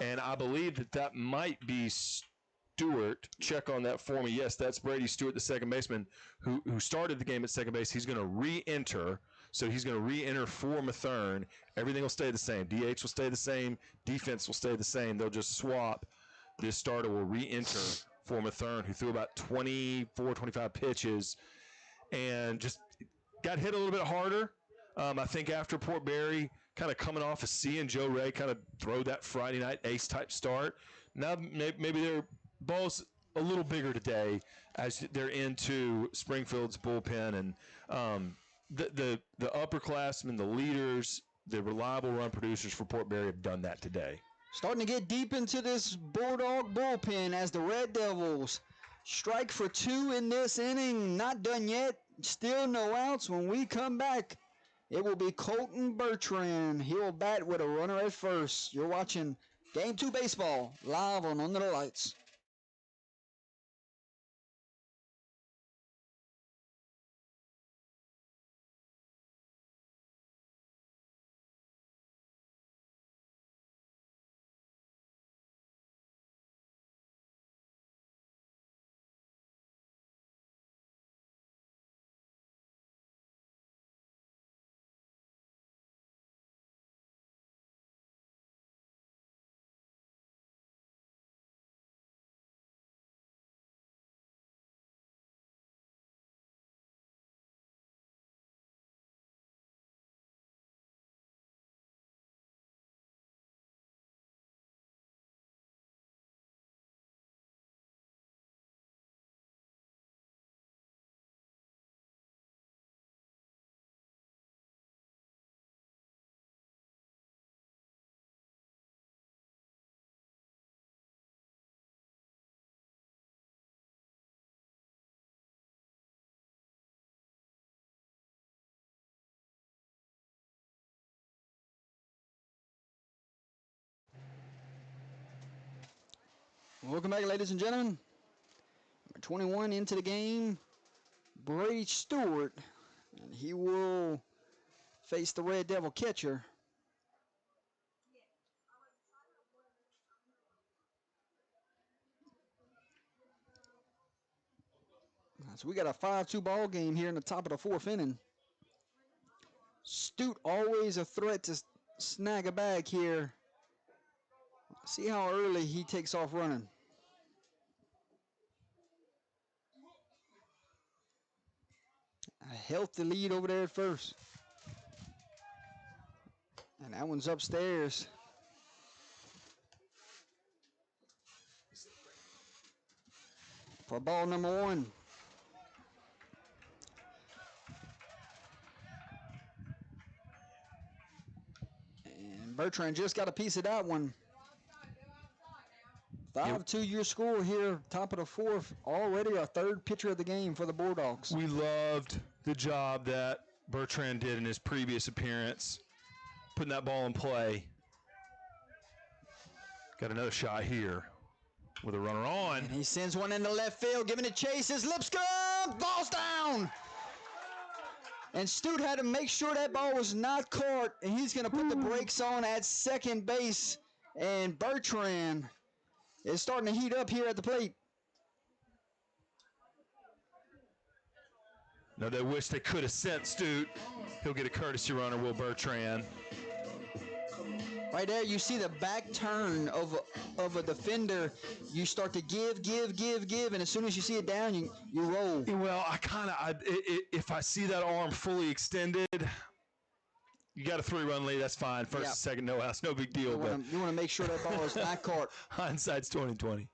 and I believe that might be Stewart. Check on that for me. Yes, that's Brady Stewart, the second baseman, who started the game at second base. He's going to re-enter, so he's going to re-enter for Mathern. Everything will stay the same. DH will stay the same. Defense will stay the same. They'll just swap. This starter will re-enter for Mathern, who threw about 24, 25 pitches and just got hit a little bit harder. I think after Port Barre kind of coming off of seeing Joe Ray kind of throw that Friday night ace-type start, now maybe their ball's a little bigger today as they're into Springfield's bullpen. And the upperclassmen, the leaders, the reliable run producers for Port Barre have done that today. Starting to get deep into this Bulldog bullpen as the Red Devils strike for 2 in this inning. Not done yet. Still no outs. When we come back, it will be Colton Bertrand. He will bat with a runner at first. You're watching Game 2 Baseball live on Under the Lights. Welcome back, ladies and gentlemen. Number 21 into the game, Brady Stewart, and he will face the Red Devil catcher. So we got a 5-2 ball game here in the top of the 4th inning. Stute always a threat to snag a bag here. See how early he takes off running. A healthy lead over there at first. And that one's upstairs. For ball number 1. And Bertrand just got a piece of that one. 5-2 your score here, top of the 4th. Already our 3rd pitcher of the game for the Bulldogs. We loved the job that Bertrand did in his previous appearance, putting that ball in play. Got another shot here with a runner on. And he sends one into left field, giving it chase. His Lipscomb, ball's down. And Stute had to make sure that ball was not caught, and he's going to put the brakes on at second base. And Bertrand is starting to heat up here at the plate. No, they wish they could have sent Stute. He'll get a courtesy runner, Will Bertrand. Right there, you see the back turn of a defender. You start to give, and as soon as you see it down, you roll. Well, if I see that arm fully extended, you got a 3-run lead, that's fine. First and second, no outs, no big deal. You want to make sure that ball is not caught. Hindsight's 20/20.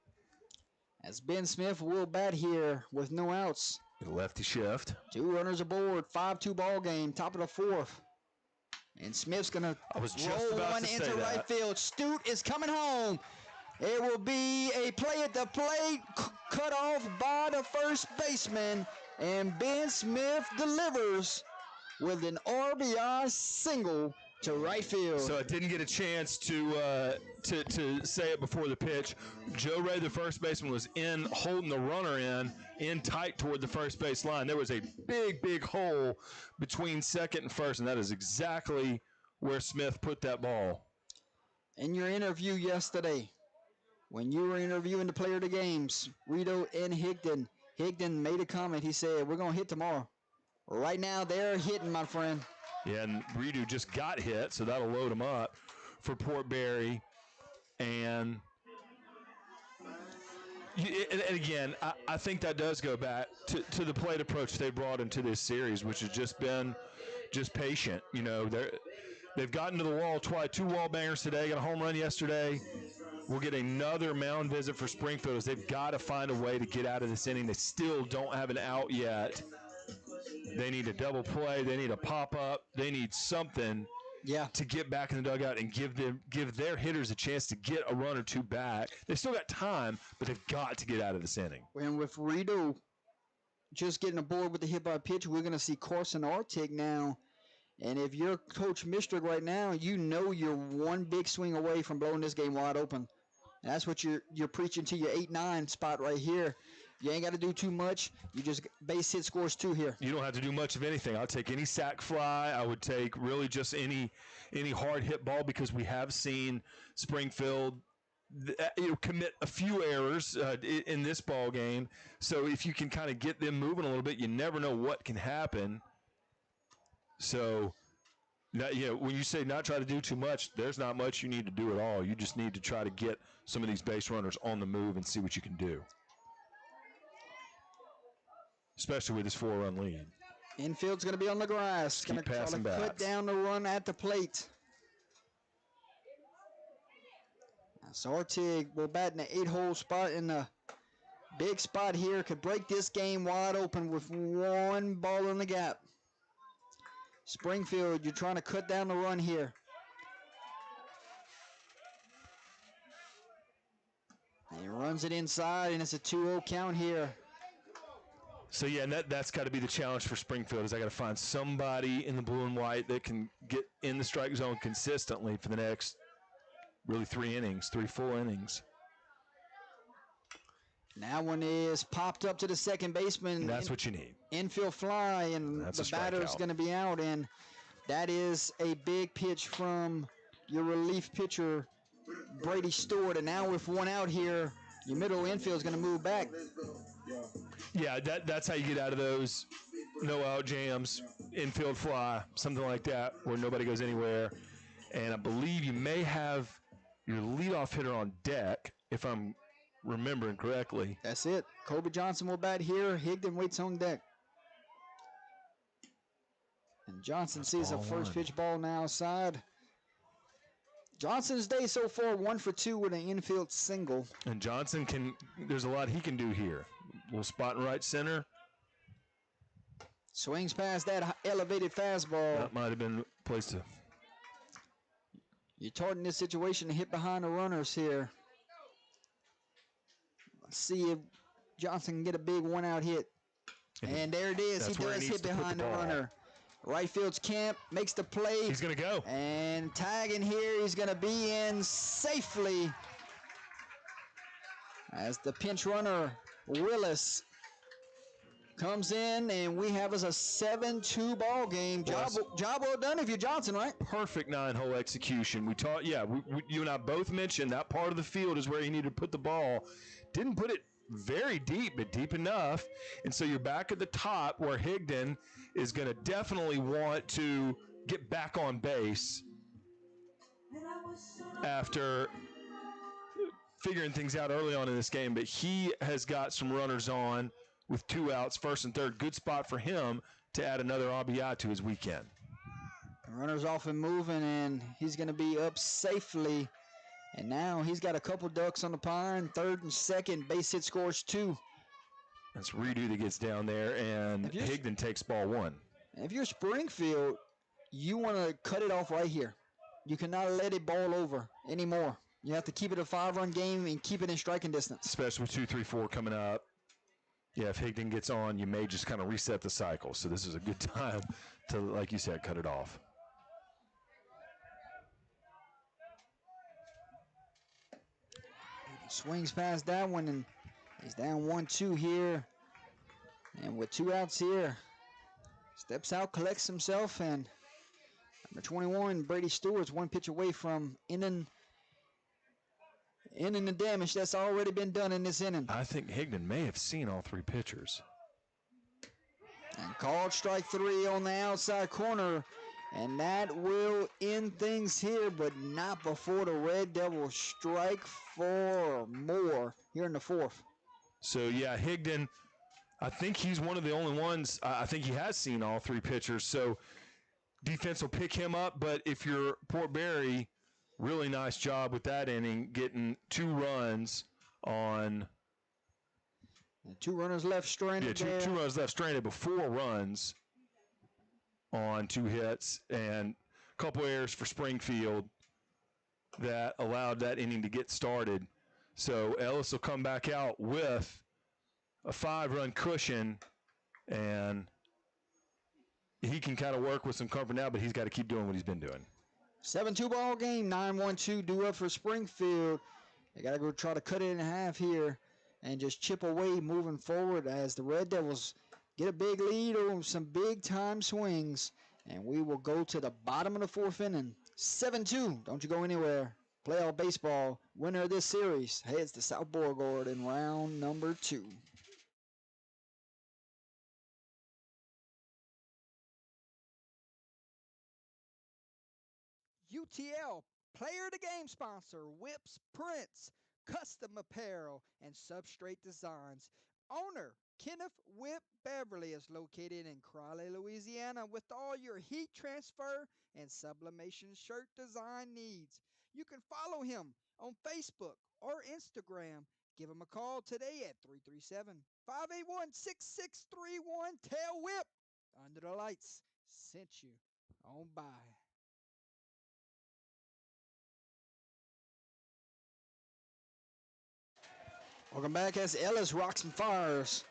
As Ben Smith will bat here with no outs. Lefty shift. 2 runners aboard, 5-2 ball game, top of the 4th. And Smith's going to just roll about one to say into right that. field. Stute is coming home. It will be a play at the plate, cut off by the first baseman, and Ben Smith delivers with an RBI single to right field. So I didn't get a chance to say it before the pitch. Joe Ray, the first baseman, was in holding the runner in tight toward the first base line. There was a big hole between second and first, and that is exactly where Smith put that ball. In your interview yesterday, when you were interviewing the player of the games, Rito and Higdon made a comment. He said, we're going to hit tomorrow. Right now, they're hitting, my friend. Yeah, and Redo just got hit, so that'll load him up for Port Barre. And again, I think that does go back to the plate approach they brought into this series, which has just been patient. You know, they've gotten to the wall twice, 2 wall bangers today, got a home run yesterday. We'll get another mound visit for Springfield as they've got to find a way to get out of this inning. They still don't have an out yet. They need a double play. They need a pop-up. They need something to get back in the dugout and give their hitters a chance to get a run or two back. They've still got time, but they've got to get out of this inning. And with Rito just getting aboard with the hit by pitch, we're going to see Carson Artig now. And if you're Coach Mistrick right now, you know you're one big swing away from blowing this game wide open. And that's what you're preaching to your 8-9 spot right here. You ain't got to do too much. You just base hit scores 2 here. You don't have to do much of anything. I'll take any sac fly. I would take really just any hard hit ball, because we have seen Springfield commit a few errors in this ball game. So if you can kind of get them moving a little bit, you never know what can happen. So, when you say not try to do too much, there's not much you need to do at all. You just need to try to get some of these base runners on the move and see what you can do, especially with this 4-run lead. Infield's going to be on the grass. Going to try to cut down the run at the plate. So Artig will bat in the 8-hole spot in the big spot here. Could break this game wide open with 1 ball in the gap. Springfield, you're trying to cut down the run here. And he runs it inside, and it's a 2-0 count here. So, yeah, and that's got to be the challenge for Springfield, is I got to find somebody in the blue and white that can get in the strike zone consistently for the next, really, 3 full innings. Now one is popped up to the second baseman. And that's what you need. Infield fly, and the batter's going to be out, and that is a big pitch from your relief pitcher, Brady Stewart. And now with 1 out here, your middle infield is going to move back. Yeah, that's how you get out of those no-out jams, infield fly, something like that, where nobody goes anywhere. And I believe you may have your leadoff hitter on deck, if I'm remembering correctly. That's it. Kobe Johnson will bat here. Higdon waits on deck. And Johnson sees a first pitch ball now outside. Johnson's day so far, 1 for 2 with an infield single. And Johnson there's a lot he can do here. Little spot in right center. Swings past that elevated fastball. That might have been a place to. You're taught in this situation to hit behind the runners here. Let's see if Johnson can get a big 1-out hit. And there it is. He does hit behind the runner. Right field's Camp makes the play. He's going to go. And tagging here, he's going to be in safely. As the pinch runner, Willis, comes in, and we have us a 7-2 ball game. Job well done if you're Johnson, right? Perfect 9-hole execution. We taught, you and I both mentioned that part of the field is where you need to put the ball. Didn't put it very deep, but deep enough. And so you're back at the top where Higdon is going to definitely want to get back on base after figuring things out early on in this game. But he has got some runners on with 2 outs, first and third. Good spot for him to add another RBI to his weekend. Runners off and moving, and he's going to be up safely. And now he's got a couple ducks on the pine, third and second. Base hit scores 2. That's Redo that gets down there, and Higdon takes ball 1. If you're Springfield, you want to cut it off right here. You cannot let it ball over anymore. You have to keep it a 5-run game and keep it in striking distance. Especially with 2, 3, 4 coming up. Yeah, if Higdon gets on, you may just kind of reset the cycle. So this is a good time to, like you said, cut it off. Swings past that one, and he's down 1-2 here. And with 2 outs here, steps out, collects himself, and number 21, Brady Stewart's 1 pitch away from ending the damage that's already been done in this inning. I think Higdon may have seen all 3 pitchers. And called strike 3 on the outside corner. And that will end things here, but not before the Red Devils strike 4 more here in the 4th. So, yeah, Higdon, I think he's one of the only ones. I think he has seen all 3 pitchers. So defense will pick him up. But if you're Port Barre, really nice job with that inning, getting 2 runs on. And 2 runners left stranded. Yeah, two runners left stranded, but 4 runs on 2 hits and a couple errors for Springfield that allowed that inning to get started. So Ellis will come back out with a 5-run cushion, and he can kind of work with some comfort now, but he's got to keep doing what he's been doing. 7-2 ball game, 9-1-2 due up for Springfield. They got to go try to cut it in half here and just chip away moving forward as the Red Devils get a big lead on some big-time swings. And we will go to the bottom of the 4th inning. 7-2. Don't you go anywhere. Playoff baseball. Winner of this series heads to South Beauregard in round number 2. UTL, player of the game sponsor, Whips Prints, custom apparel, and substrate designs. Owner, Kenneth Whip Beverly, is located in Crowley, Louisiana, with all your heat transfer and sublimation shirt design needs. You can follow him on Facebook or Instagram. Give him a call today at 337-581-6631. Tell Whip Under the Lights sent you on by. Welcome back as Ellis rocks and fires.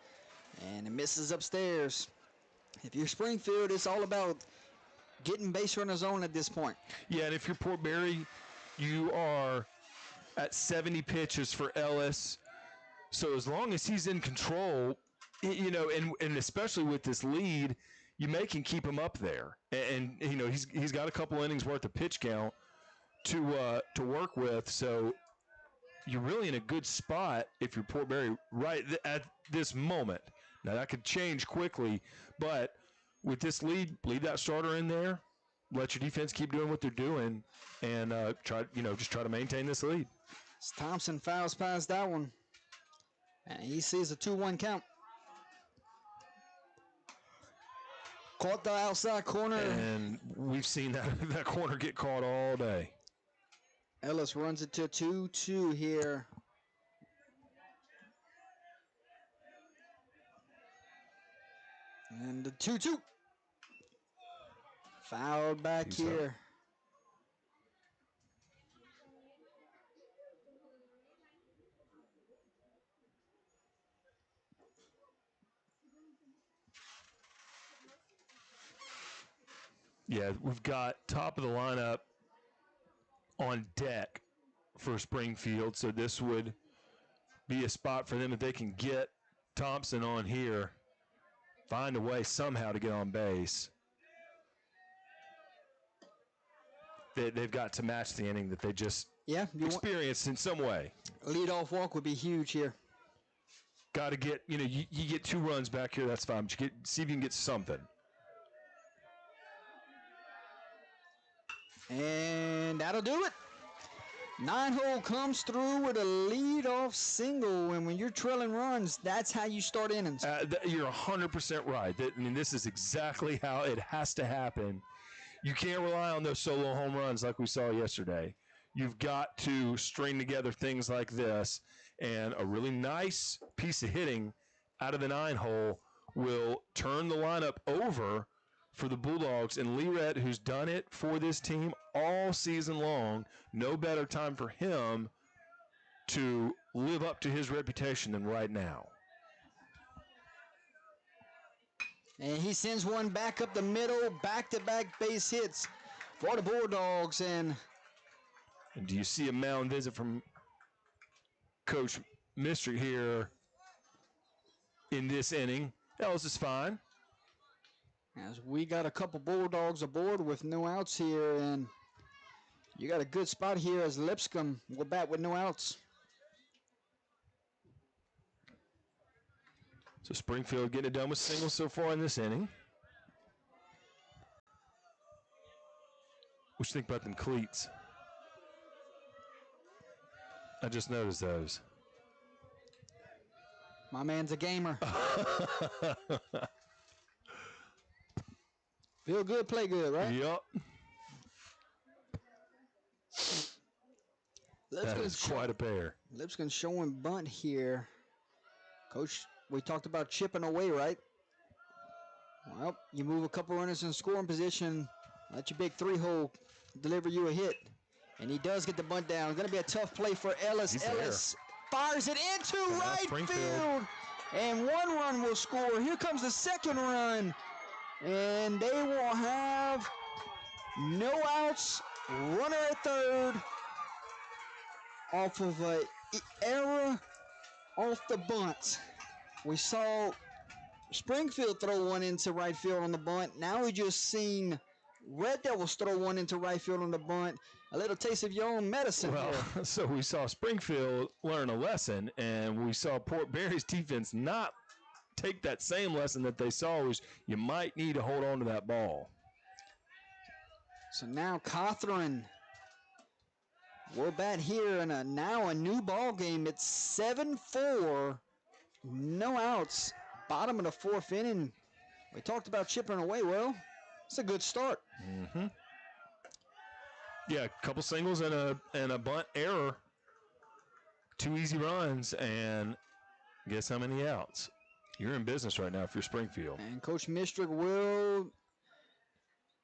And it misses upstairs. If you're Springfield, it's all about getting base runners on at this point. Yeah, and if you're Port Barre, you are at 70 pitches for Ellis. So as long as he's in control, you know, and especially with this lead, you may can keep him up there. And you know, he's got a couple innings worth of pitch count to work with. So you're really in a good spot if you're Port Barre right at this moment. Now that could change quickly, but with this lead that starter in there, let your defense keep doing what they're doing, and try to maintain this lead. As Thompson fouls past that one, and he sees a 2-1 count. Caught the outside corner, and we've seen that corner get caught all day. Ellis runs it to 2-2 here. And the 2-2. Fouled back here. Yeah, we've got top of the lineup on deck for Springfield, so this would be a spot for them if they can get Thompson on here, find a way somehow to get on base. They've got to match the inning that they just experienced in some way. Leadoff walk would be huge here. Got to get, you get 2 runs back here, that's fine, but see if you can get something. And that'll do it. 9-hole comes through with a lead-off single, and when you're trailing runs, that's how you start innings. You're 100% right. This is exactly how it has to happen. You can't rely on those solo home runs like we saw yesterday. You've got to string together things like this, and a really nice piece of hitting out of the 9-hole will turn the lineup over for the Bulldogs. And Learett, who's done it for this team all season long, no better time for him to live up to his reputation than right now. And he sends one back up the middle, back-to-back base hits for the Bulldogs. And do you see a mound visit from Coach Mister here in this inning? Ellis is fine. As we got a couple Bulldogs aboard with no outs here, and you got a good spot here as Lipscomb will bat with no outs. So Springfield getting it done with singles so far in this inning. What you think about them cleats? I just noticed those. My man's a gamer. Feel good, play good, right? Yep. That Lipscomb is quite a pair. Lipscomb showing bunt here. Coach, we talked about chipping away, right? Well, you move a couple runners in scoring position, let your big 3-hole deliver you a hit. And he does get the bunt down. Going to be a tough play for Ellis. He's Ellis fires it into And now right Springfield. field. And one run will score. Here comes the second run. And they will have no outs. Runner at third off of an error off the bunt. We saw Springfield throw one into right field on the bunt. Now we just seen Red Devils throw one into right field on the bunt. A little taste of your own medicine Well, here. so we saw Springfield learn a lesson, and we saw Port Barry's defense not take that same lesson that they saw, was you might need to hold on to that ball. So now Cawthron will bat here in now a new ball game. It's 7-4, no outs, bottom of the fourth inning. We talked about chipping away. Well, it's a good start. Mm-hmm. Yeah, a couple singles and a bunt error. 2 easy runs, and guess how many outs? You're in business right now if you're Springfield. And Coach Mistrick will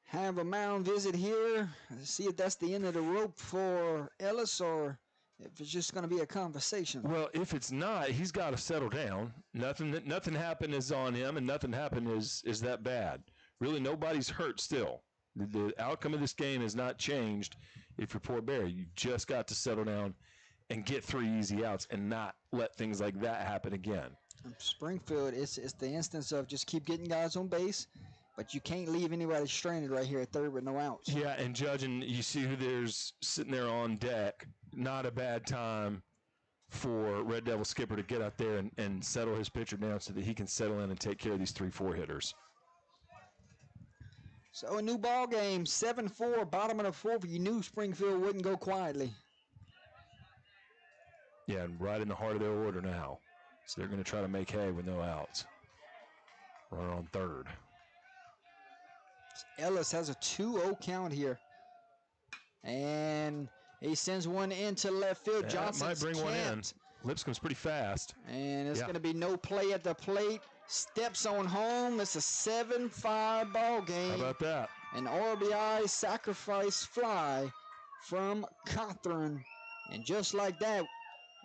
have a mound visit here. See if that's the end of the rope for Ellis or if it's just going to be a conversation. Well, if it's not, he's got to settle down. Nothing happened is on him, and nothing happened is that bad. Really, nobody's hurt still. The outcome of this game has not changed if you're Port Barry. You just got to settle down and get 3 easy outs and not let things like that happen again. Springfield, it's the instance of just keep getting guys on base, but you can't leave anybody stranded right here at third with no outs. Yeah, and judging, you see who there's sitting there on deck. Not a bad time for Red Devil skipper to get out there and settle his pitcher down so that he can settle in and take care of these 3-4 hitters. So a new ball game, 7-4, bottom of the fourth. You knew Springfield wouldn't go quietly. Yeah, and right in the heart of their order now. So they're going to try to make hay with no outs. Runner on third. Ellis has a 2-0 count here. And he sends one into left field. Yeah, Johnson might bring one in. camped. Lipscomb's pretty fast. And it's Yeah. going to be no play at the plate. Steps on home. It's a 7-5 ball game. How about that? An RBI sacrifice fly from Cawthron. And just like that,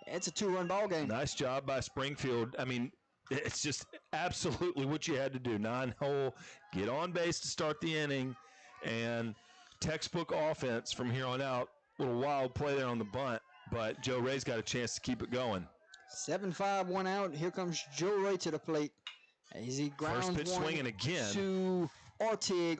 it's a 2-run ball game. Nice job by Springfield. I mean, it's just absolutely what you had to do. 9-hole, get on base to start the inning, and textbook offense from here on out. Little wild play there on the bunt, but Joe Ray's got a chance to keep it going. 7-5, 1 out. Here comes Joe Ray to the plate. As he grounds First pitch one swinging again. to Ortig.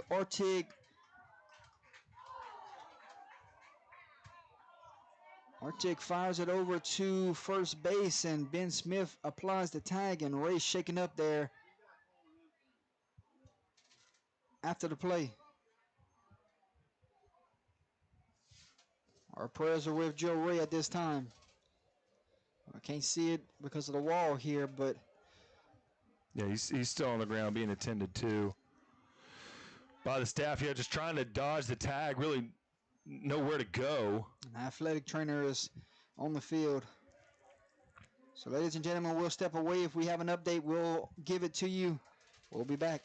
Ortig fires it over to first base, and Ben Smith applies the tag, and Ray's shaking up there after the play. Our prayers are with Joe Ray at this time. I can't see it because of the wall here, but Yeah, he's still on the ground being attended to by the staff here, just trying to dodge the tag, really nowhere to go. an athletic trainer is on the field. So, ladies and gentlemen, we'll step away. If we have an update, we'll give it to you. We'll be back.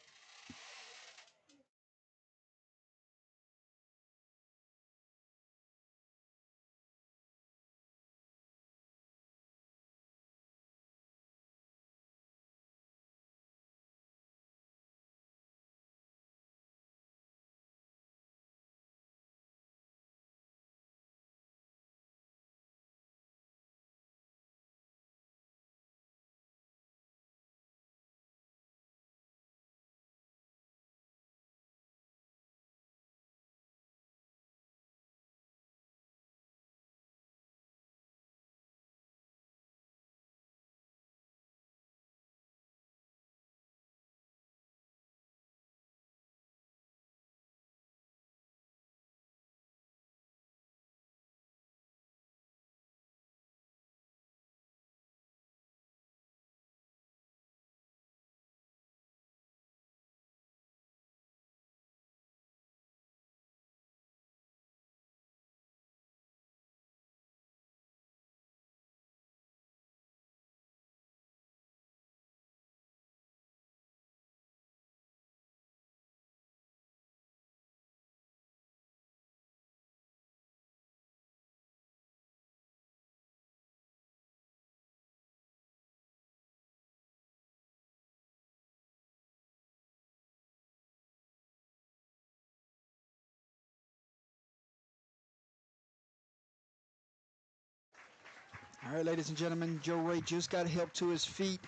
All right, ladies and gentlemen, Joe Ray just got help to his feet.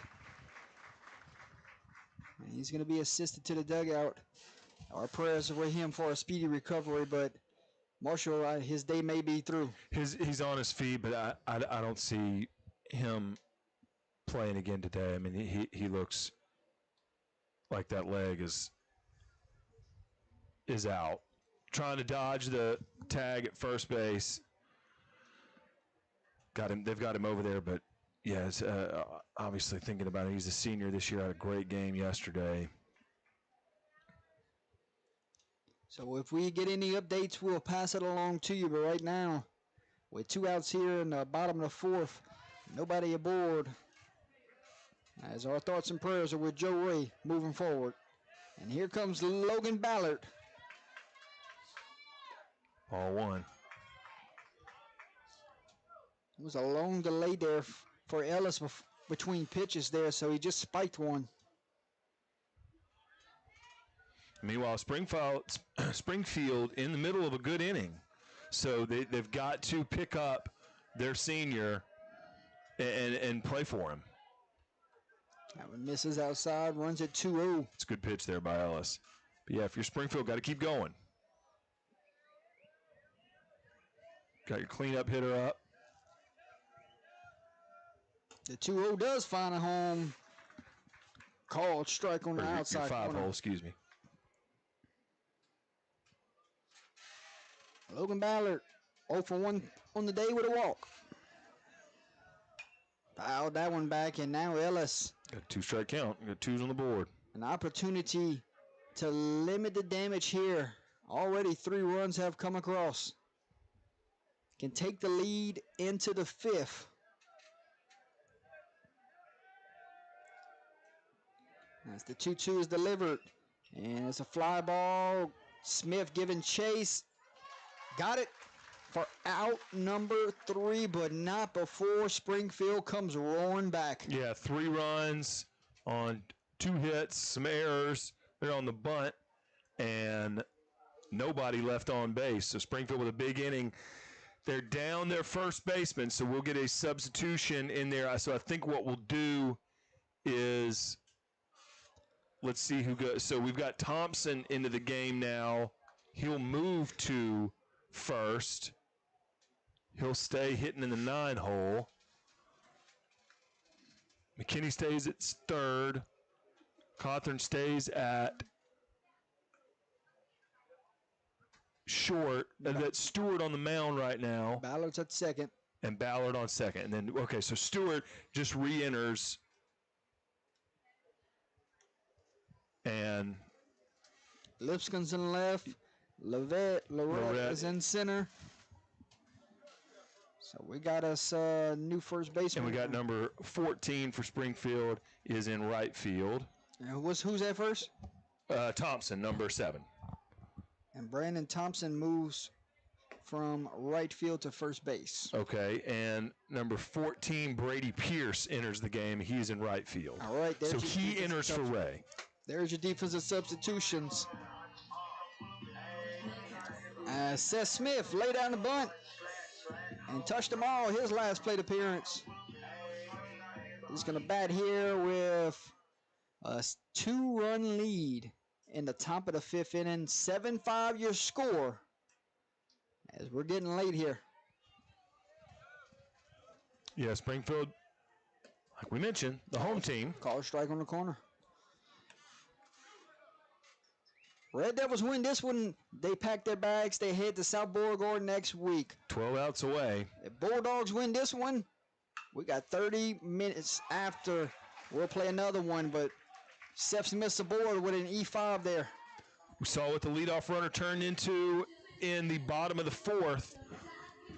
And he's going to be assisted to the dugout. Our prayers are with him for a speedy recovery, but Marshall, his day may be through. He's on his feet, but I don't see him playing again today. I mean, he looks like that leg is out. Trying to dodge the tag at first base. They've got him over there, but yeah, it's, obviously thinking about it. He's a senior this year. Had a great game yesterday. So if we get any updates, we'll pass it along to you. But right now, with 2 outs here in the bottom of the fourth, nobody aboard. As our thoughts and prayers are with Joe Ray moving forward. And here comes Logan Ballard. Ball one. It was a long delay there for Ellis between pitches there, so he just spiked one. Meanwhile, Springfield in the middle of a good inning. So they've got to pick up their senior and play for him. That one misses outside, runs at 2-0. It's a good pitch there by Ellis. But yeah, if you're Springfield, got to keep going. Got your cleanup hitter up. The 2-0 does find a home. Called strike on the outside your 5 corner. hole, excuse me. Logan Ballard, 0 for 1 on the day with a walk. Fouled that one back, and now Ellis. Got a 2-strike count. Got 2s on the board. An opportunity to limit the damage here. Already 3 runs have come across. Can take the lead into the 5th. As the 2-2 is delivered. And it's a fly ball. Smith giving chase. Got it for out number 3, but not before Springfield comes roaring back. Yeah, 3 runs on 2 hits, some errors. They're on the bunt, and nobody left on base. So Springfield with a big inning. They're down their first baseman, so we'll get a substitution in there. So I think what we'll do is, let's see who goes. So we've got Thompson into the game now. He'll move to first. He'll stay hitting in the 9 hole. McKinney stays at third. Cawthorn stays at short. That's Stewart on the mound right now. Ballard's at second. And Ballard on second. And then, okay, so Stewart just re-enters. And Lipscomb's in left. Lorette is in center. So we got us a new first baseman. And we got number 14 for Springfield is in right field. And who's at first? Thompson, number 7. And Brandon Thompson moves from right field to first base. Okay, and number 14, Brady Pierce, enters the game. He's in right field. All right. So he enters for Ray. There's your defensive substitutions. Seth Smith laid down the bunt and touched them all his last plate appearance. He's going to bat here with a 2-run lead in the top of the 5th inning. 7-5 your score as we're getting late here. Yeah, Springfield, like we mentioned, the home team. Call a strike on the corner. Red Devils win this one. They pack their bags. They head to South Beauregard next week. 12 outs away. If Bulldogs win this one, we got 30 minutes after. We'll play another one, but Seth Smith's aboard with an E5 there. We saw what the leadoff runner turned into in the bottom of the 4th.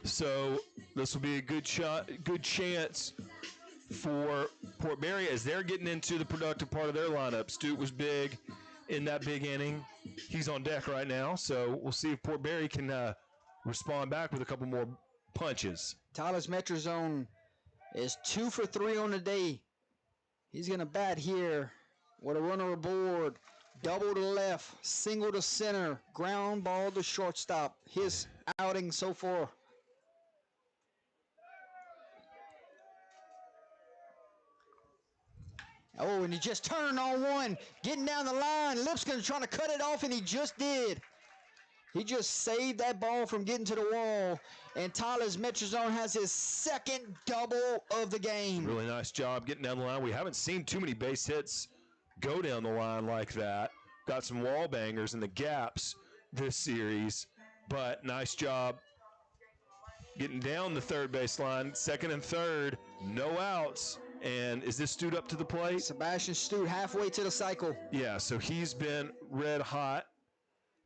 So this will be a good chance for Port Barre as they're getting into the productive part of their lineup. Stute was big in that big inning. He's on deck right now, so we'll see if Port Barre can respond back with a couple more punches. Tyler's Metrazone is 2 for 3 on the day. He's going to bat here with a runner aboard. Double to left, single to center, ground ball to shortstop. His outing so far. Oh, and he just turned on one, getting down the line. Lipscomb's trying to cut it off, and he just did. He just saved that ball from getting to the wall, and Tyler's Metrazone has his second double of the game. Really nice job getting down the line. We haven't seen too many base hits go down the line like that. Got some wall bangers in the gaps this series, but nice job getting down the third base line. Second and third, no outs. And is this Stute up to the plate? Sebastian Stute halfway to the cycle. Yeah, so he's been red hot,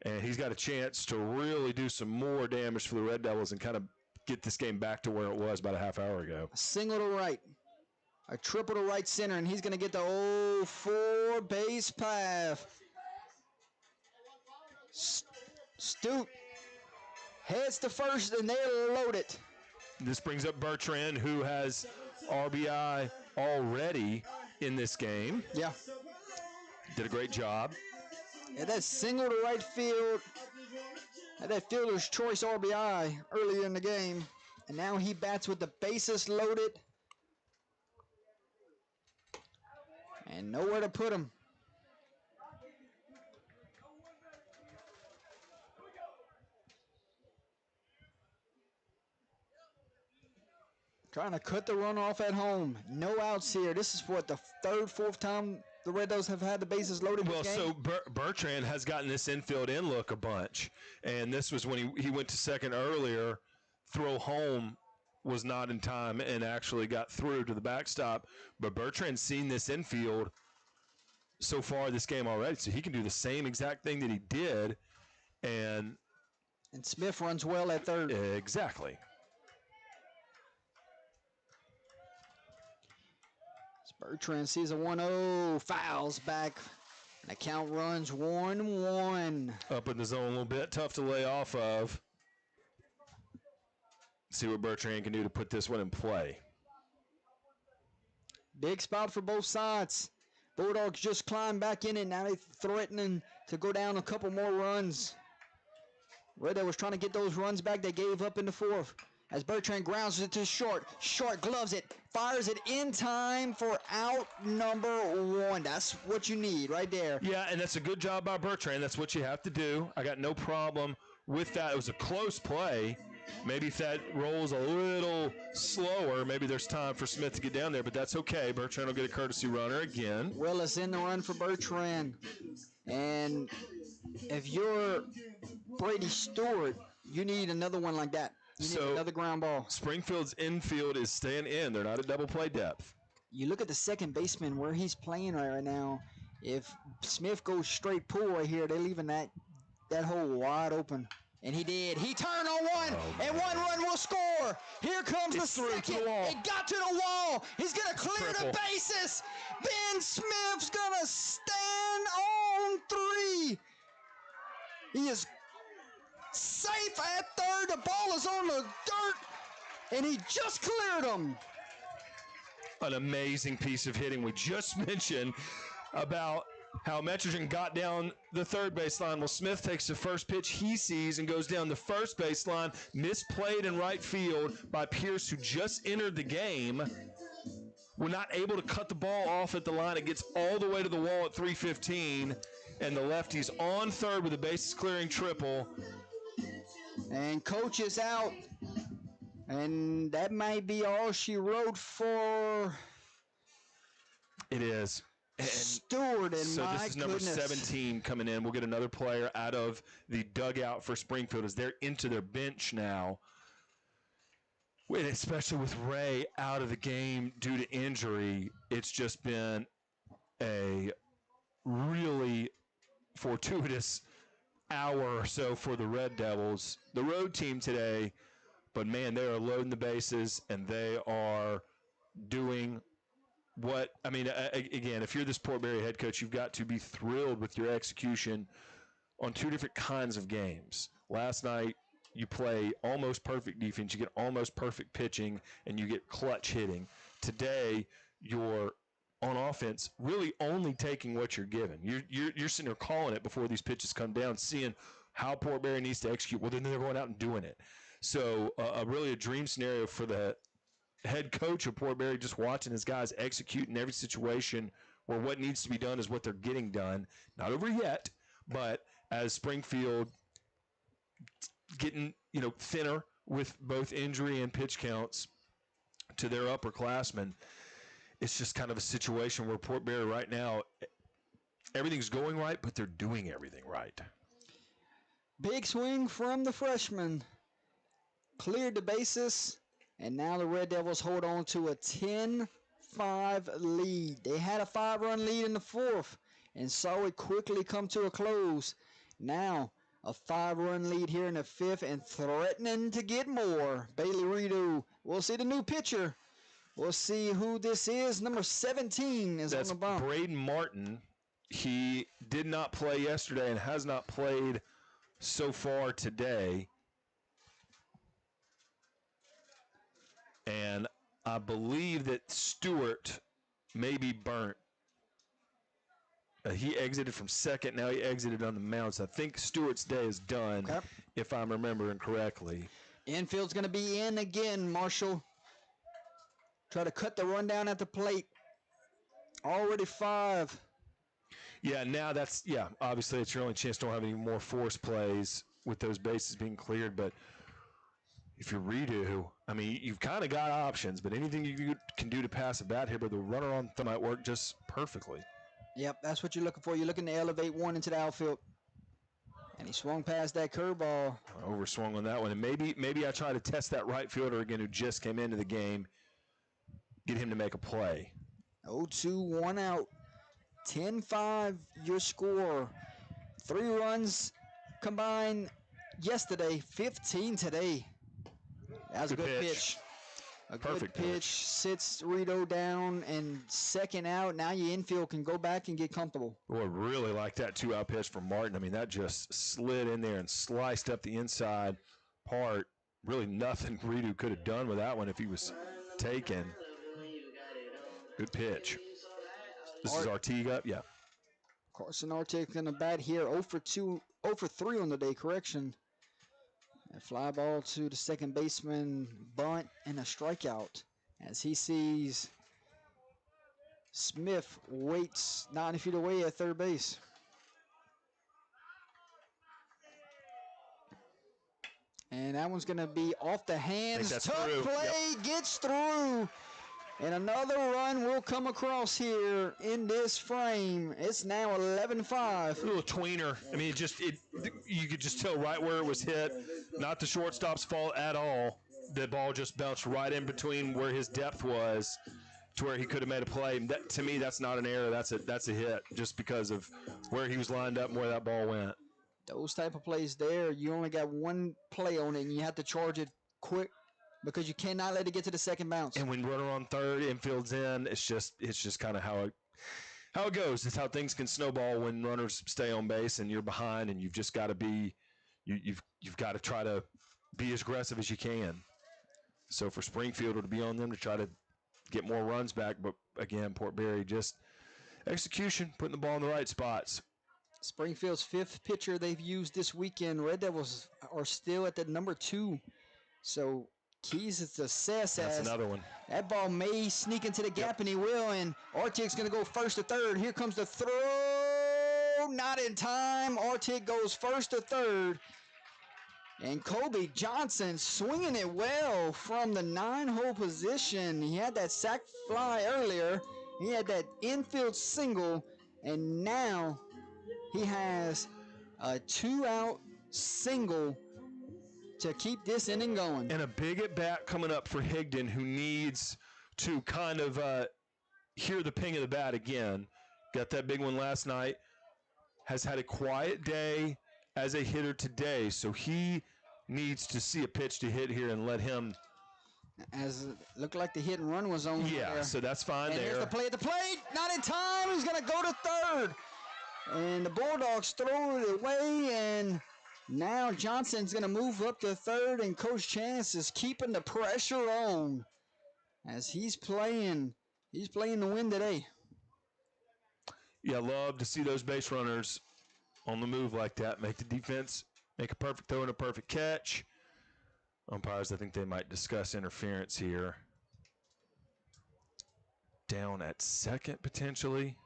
and he's got a chance to really do some more damage for the Red Devils and kind of get this game back to where it was about a half hour ago. A single to right, a triple to right center, and he's going to get the 0-4 base path. Stute heads to first, and they're loaded. This brings up Bertrand, who has RBI already in this game. Yeah. Did a great job. Yeah, that single to right field, had that fielder's choice RBI earlier in the game, and now he bats with the bases loaded and nowhere to put him. Trying to cut the run off at home. No outs here. This is what, the third, fourth time the Red Devils have had the bases loaded Well, this game? so Bertrand has gotten this infield in look a bunch, and this was when he went to second earlier. Throw home was not in time and actually got through to the backstop. But Bertrand's seen this infield so far this game already, so he can do the same exact thing that he did. And Smith runs well at third. Exactly. Bertrand sees a 1-0, fouls back, and the count runs 1-1. Up in the zone a little bit, tough to lay off of. See what Bertrand can do to put this one in play. Big spot for both sides. Bulldogs just climbed back in it. Now they're threatening to go down a couple more runs. Red Devils trying to get those runs back they gave up in the fourth. As Bertrand grounds it to short. Short gloves it, fires it in time for out number one. That's what you need right there. Yeah, and that's a good job by Bertrand. That's what you have to do. I got no problem with that. It was a close play. Maybe if that rolls a little slower, maybe there's time for Smith to get down there, but that's okay. Bertrand will get a courtesy runner again. Willis in the run for Bertrand. And if you're Brady Stewart, you need another one like that. You need another ground ball. Springfield's infield is staying in. They're not at double play depth. You look at the second baseman where he's playing right now. If Smith goes straight pull right here, they're leaving that hole wide open. And he did. He turned on one, and one run will score. Here comes the second. It got to the wall. He's going to clear the bases. Ben Smith's going to stand on three. He is safe at third. The ball is on the dirt, and he just cleared him. An amazing piece of hitting. We just mentioned about how Metrogen got down the third baseline. Well, Smith takes the first pitch he sees and goes down the first baseline. Misplayed in right field by Pierce, who just entered the game. We're not able to cut the ball off at the line. It gets all the way to the wall at 3:15, and the lefty's on third with a bases clearing triple. And coach is out, and that might be all she wrote for. It is. Stewart, and so this is number 17 coming in. We'll get another player out of the dugout for Springfield as they're into their bench now. And especially with Ray out of the game due to injury, it's just been a really fortuitous hour or so for the Red Devils. The road team today, but man, they are loading the bases and they are doing what, I mean, again, if you're this Port Barre head coach, you've got to be thrilled with your execution on two different kinds of games. Last night, you play almost perfect defense, you get almost perfect pitching, and you get clutch hitting. Today, you're on offense really only taking what you're given. You're sitting there calling it before these pitches come down, seeing how Port Barre needs to execute. Well, then they're going out and doing it. So really a dream scenario for the head coach of Port Barre, just watching his guys execute in every situation where what needs to be done is what they're getting done. Not over yet, but as Springfield getting, thinner with both injury and pitch counts to their upperclassmen, it's just kind of a situation where Port Barre right now, everything's going right, but they're doing everything right. Big swing from the freshman. Cleared the bases, and now the Red Devils hold on to a 10-5 lead. They had a 5-run lead in the fourth and saw it quickly come to a close. Now a 5-run lead here in the fifth and threatening to get more. Bailey Redo. We'll see the new pitcher. We'll see who this is. Number 17 is That's on the bump. Braden Martin. He did not play yesterday and has not played so far today. And I believe that Stewart may be burnt. He exited from second. Now he exited on the mound. So I think Stewart's day is done, if I'm remembering correctly. Infield's going to be in again, Marshall. Try to cut the run down at the plate. Already 5. Yeah, now obviously it's your only chance. Don't have any more force plays with those bases being cleared. But if you redo, I mean, you've kind of got options, but anything you can do to pass a bat here, but the runner on third might work just perfectly. Yep, that's what you're looking for. You're looking to elevate one into the outfield. And he swung past that curveball. Overswung on that one. And maybe I try to test that right fielder again who just came into the game, get him to make a play. 0-2, 1 out. 10-5, your score. 3 runs combined yesterday, 15 today. That was a good pitch. A Perfect good pitch. Sits Rito down and second out. Now your infield can go back and get comfortable. Boy, really like that 2-out pitch from Martin. I mean, that just slid in there and sliced up the inside part. Really nothing Rito could have done with that one if he was taken. Good pitch. This is Artiga. Yeah. Carson Artiga going to bat here. 0 for 3 on the day. Correction. A fly ball to the second baseman, bunt, and a strikeout. As he sees Smith waits 90 feet away at third base. And that one's going to be off the hands. Tough play, gets through. And another run will come across here in this frame. It's now 11-5. A little tweener. I mean, you could just tell right where it was hit. Not the shortstop's fault at all. The ball just bounced right in between where his depth was to where he could have made a play. To me, that's not an error. That's a hit just because of where he was lined up and where that ball went. Those type of plays there, you only got one play on it, and you have to charge it quick, because you cannot let it get to the second bounce. And when runner on third, infield's in, it's just kind of how it goes. It's how things can snowball when runners stay on base and you're behind, and you've just got to be you've got to try to be as aggressive as you can. So for Springfield, it'll be on them to try to get more runs back. But again, Port Barre just execution, putting the ball in the right spots. Springfield's 5th pitcher they've used this weekend. Red Devils are still at the number 2. So keys to success. That's another one. That ball may sneak into the gap, and he will. And Artig's going to go first to third. Here comes the throw. Not in time. Artig goes first to third. And Kobe Johnson swinging it well from the 9-hole position. He had that sac fly earlier. He had that infield single. And now he has a 2-out single to keep this inning going. And a big at-bat coming up for Higdon, who needs to kind of hear the ping of the bat again. Got that big one last night. Has had a quiet day as a hitter today, so he needs to see a pitch to hit here and let him. As it looked like the hit and run was on Yeah, there. so that's fine and there. Here's the play at the plate. Not in time. He's going to go to third. And the Bulldogs throw it away, and now Johnson's going to move up to third, and Coach Chance is keeping the pressure on as he's playing the win today. Yeah, love to see those base runners on the move like that. Make the defense make a perfect throw and a perfect catch. Umpires, I think they might discuss interference here. Down at second, potentially.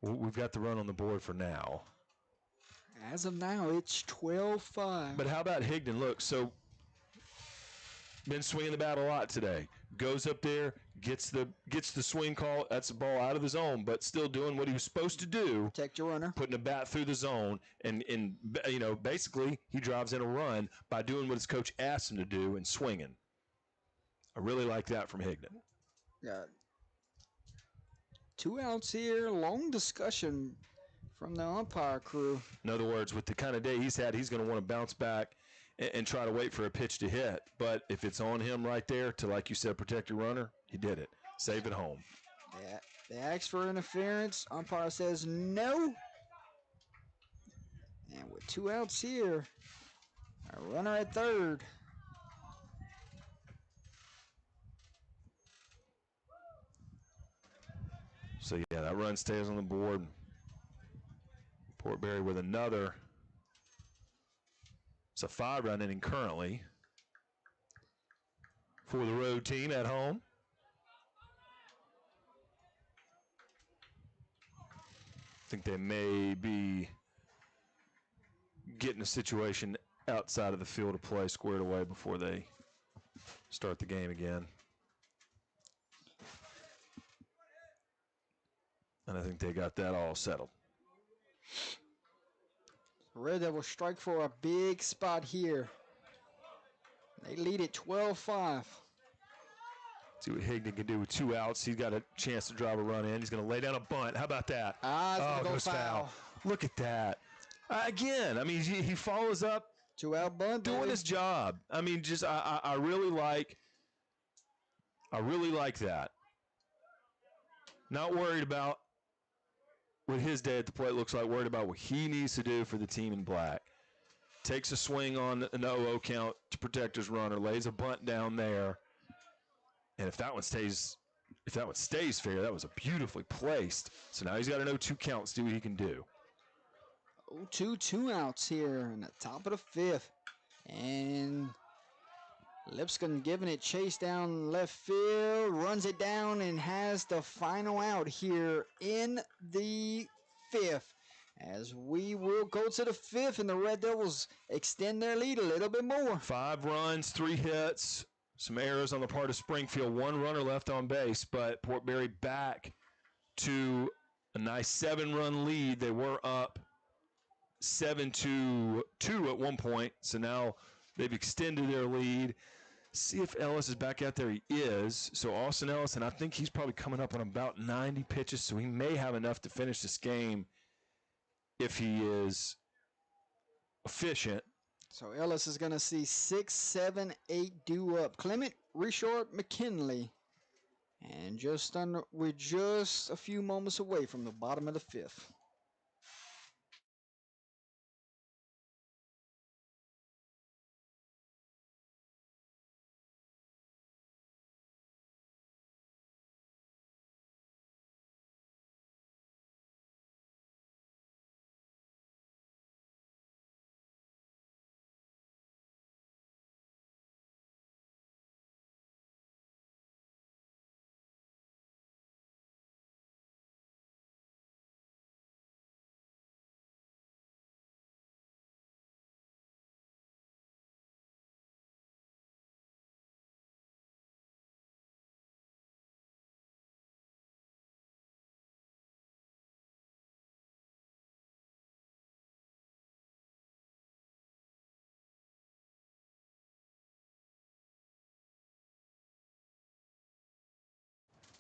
We've got the run on the board for now. As of now, it's 12-5. But how about Higdon? Look, so been swinging the bat a lot today. Goes up there, gets the swing call. That's the ball out of the zone, but still doing what he was supposed to do. Protect your runner. Putting a bat through the zone, and basically he drives in a run by doing what his coach asked him to do and swinging. I really like that from Higdon. Got 2 outs here. Long discussion from the umpire crew. In other words, with the kind of day he's had, he's going to want to bounce back and try to wait for a pitch to hit. But if it's on him right there to, like you said, protect your runner, he did it. Save it home. Yeah, they asked for interference. Umpire says no. And with 2 outs here, a runner at third. So, yeah, that run stays on the board. Port Barre with another. It's a 5-run inning currently for the road team at home. I think they may be getting a situation outside of the field of play squared away before they start the game again. And I think they got that all settled. Red Devils strike for a big spot here. They lead it 12-5. See what Higdon can do with 2 outs. He's got a chance to drive a run in. He's going to lay down a bunt. How about that? It's going to go foul. Look at that. Again, I mean, he follows up. 2-out bunt. Doing his job. I mean, just I really like that. Not worried about what his day at the plate looks like, worried about what he needs to do for the team in black. Takes a swing on an 0-0 count to protect his runner, lays a bunt down there. And if that one stays fair, that was a beautifully placed. So now he's got an 0-2 count, see what he can do. 0-2, 2 outs here in the top of the 5th. And Lipscomb giving it chase down left field, runs it down and has the final out here in the 5th. As we will go to the 5th and the Red Devils extend their lead a little bit more. 5 runs, 3 hits, some errors on the part of Springfield. 1 runner left on base, but Port Barre back to a nice 7-run lead. They were up 7-2 at one point, so now they've extended their lead. See if Ellis is back out there. He is. So Austin Ellis, and I think he's probably coming up on about 90 pitches, so he may have enough to finish this game if he is efficient. So Ellis is going to see 6, 7, 8 due up. Clement, Richard, McKinley. And we're just a few moments away from the bottom of the 5th.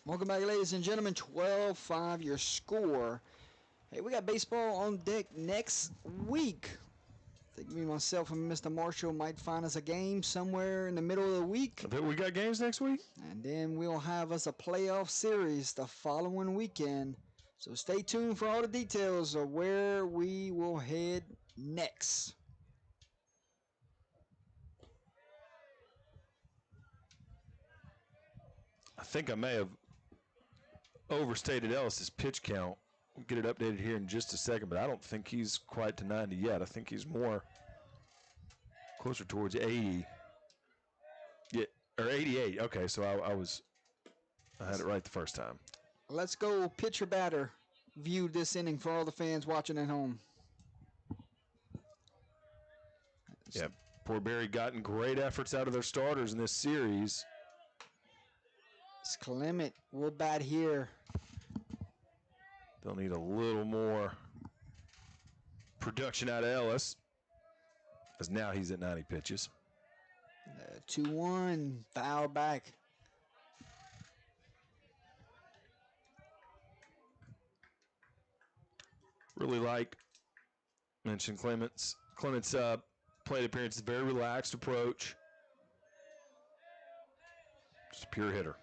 Welcome back, ladies and gentlemen. 12-5 your score. Hey, we got baseball on deck next week. I think me, myself, and Mr. Marshall might find us a game somewhere in the middle of the week. We got games next week? And then we'll have us a playoff series the following weekend. So stay tuned for all the details of where we will head next. I think I may have overstated Ellis's pitch count. We'll get it updated here in just a second, but I don't think he's quite to 90 yet. I think he's more closer towards 80. Yeah, or 88. Okay, so I had it right the first time. Let's go pitcher batter. viewed this inning for all the fans watching at home. Yeah, Port Barre gotten great efforts out of their starters in this series. It's Clement will bat here. They'll need a little more production out of Ellis, as now he's at 90 pitches. 2-1, foul back. Really like, mentioned Clement's plate appearance, very relaxed approach. Just a pure hitter.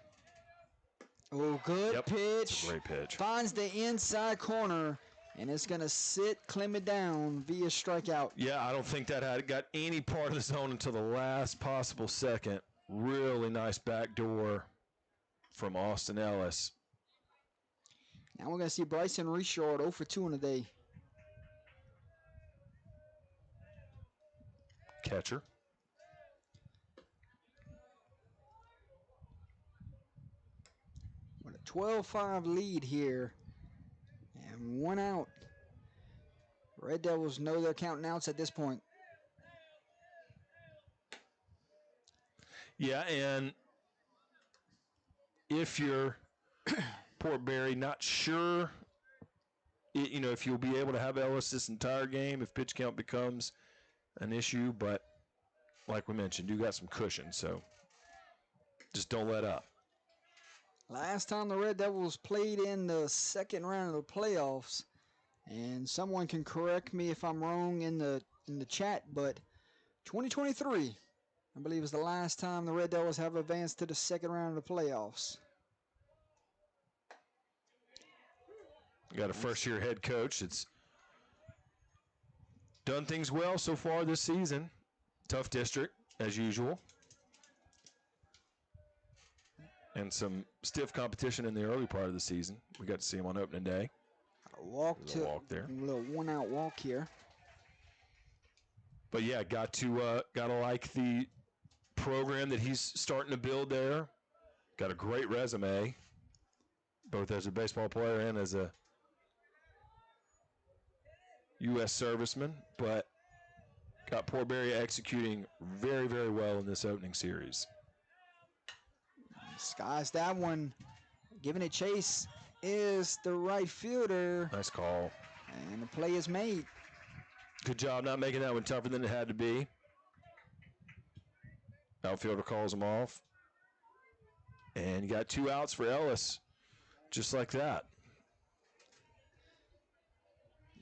Oh, good pitch. It's a great pitch. Finds the inside corner, and it's going to sit Clement down via strikeout. Yeah, I don't think that had got any part of the zone until the last possible second. Really nice backdoor from Austin Ellis. Now we're going to see Bryson Richard 0 for 2 in the day. Catcher. With a 12-5 lead here. And 1 out. Red Devils know they're counting outs at this point. Yeah, and if you're Port Barre, not sure, if you'll be able to have Ellis this entire game, if pitch count becomes an issue, but like we mentioned, you got some cushion, so just don't let up. Last time the Red Devils played in the second round of the playoffs, and someone can correct me if I'm wrong in the chat, but 2023, I believe, is the last time the Red Devils have advanced to the second round of the playoffs. You got a first-year head coach that's done things well so far this season. Tough district, as usual. And some stiff competition in the early part of the season. We got to see him on opening day. A walk there. A little one-out walk here. But yeah, got to like the program that he's starting to build there. Got a great resume, both as a baseball player and as a U.S. serviceman. But got Port Barre executing very, very well in this opening series. Skies that one. Giving it chase is the right fielder. Nice call. And the play is made. Good job not making that one tougher than it had to be. Outfielder calls him off. And you got 2 outs for Ellis. Just like that.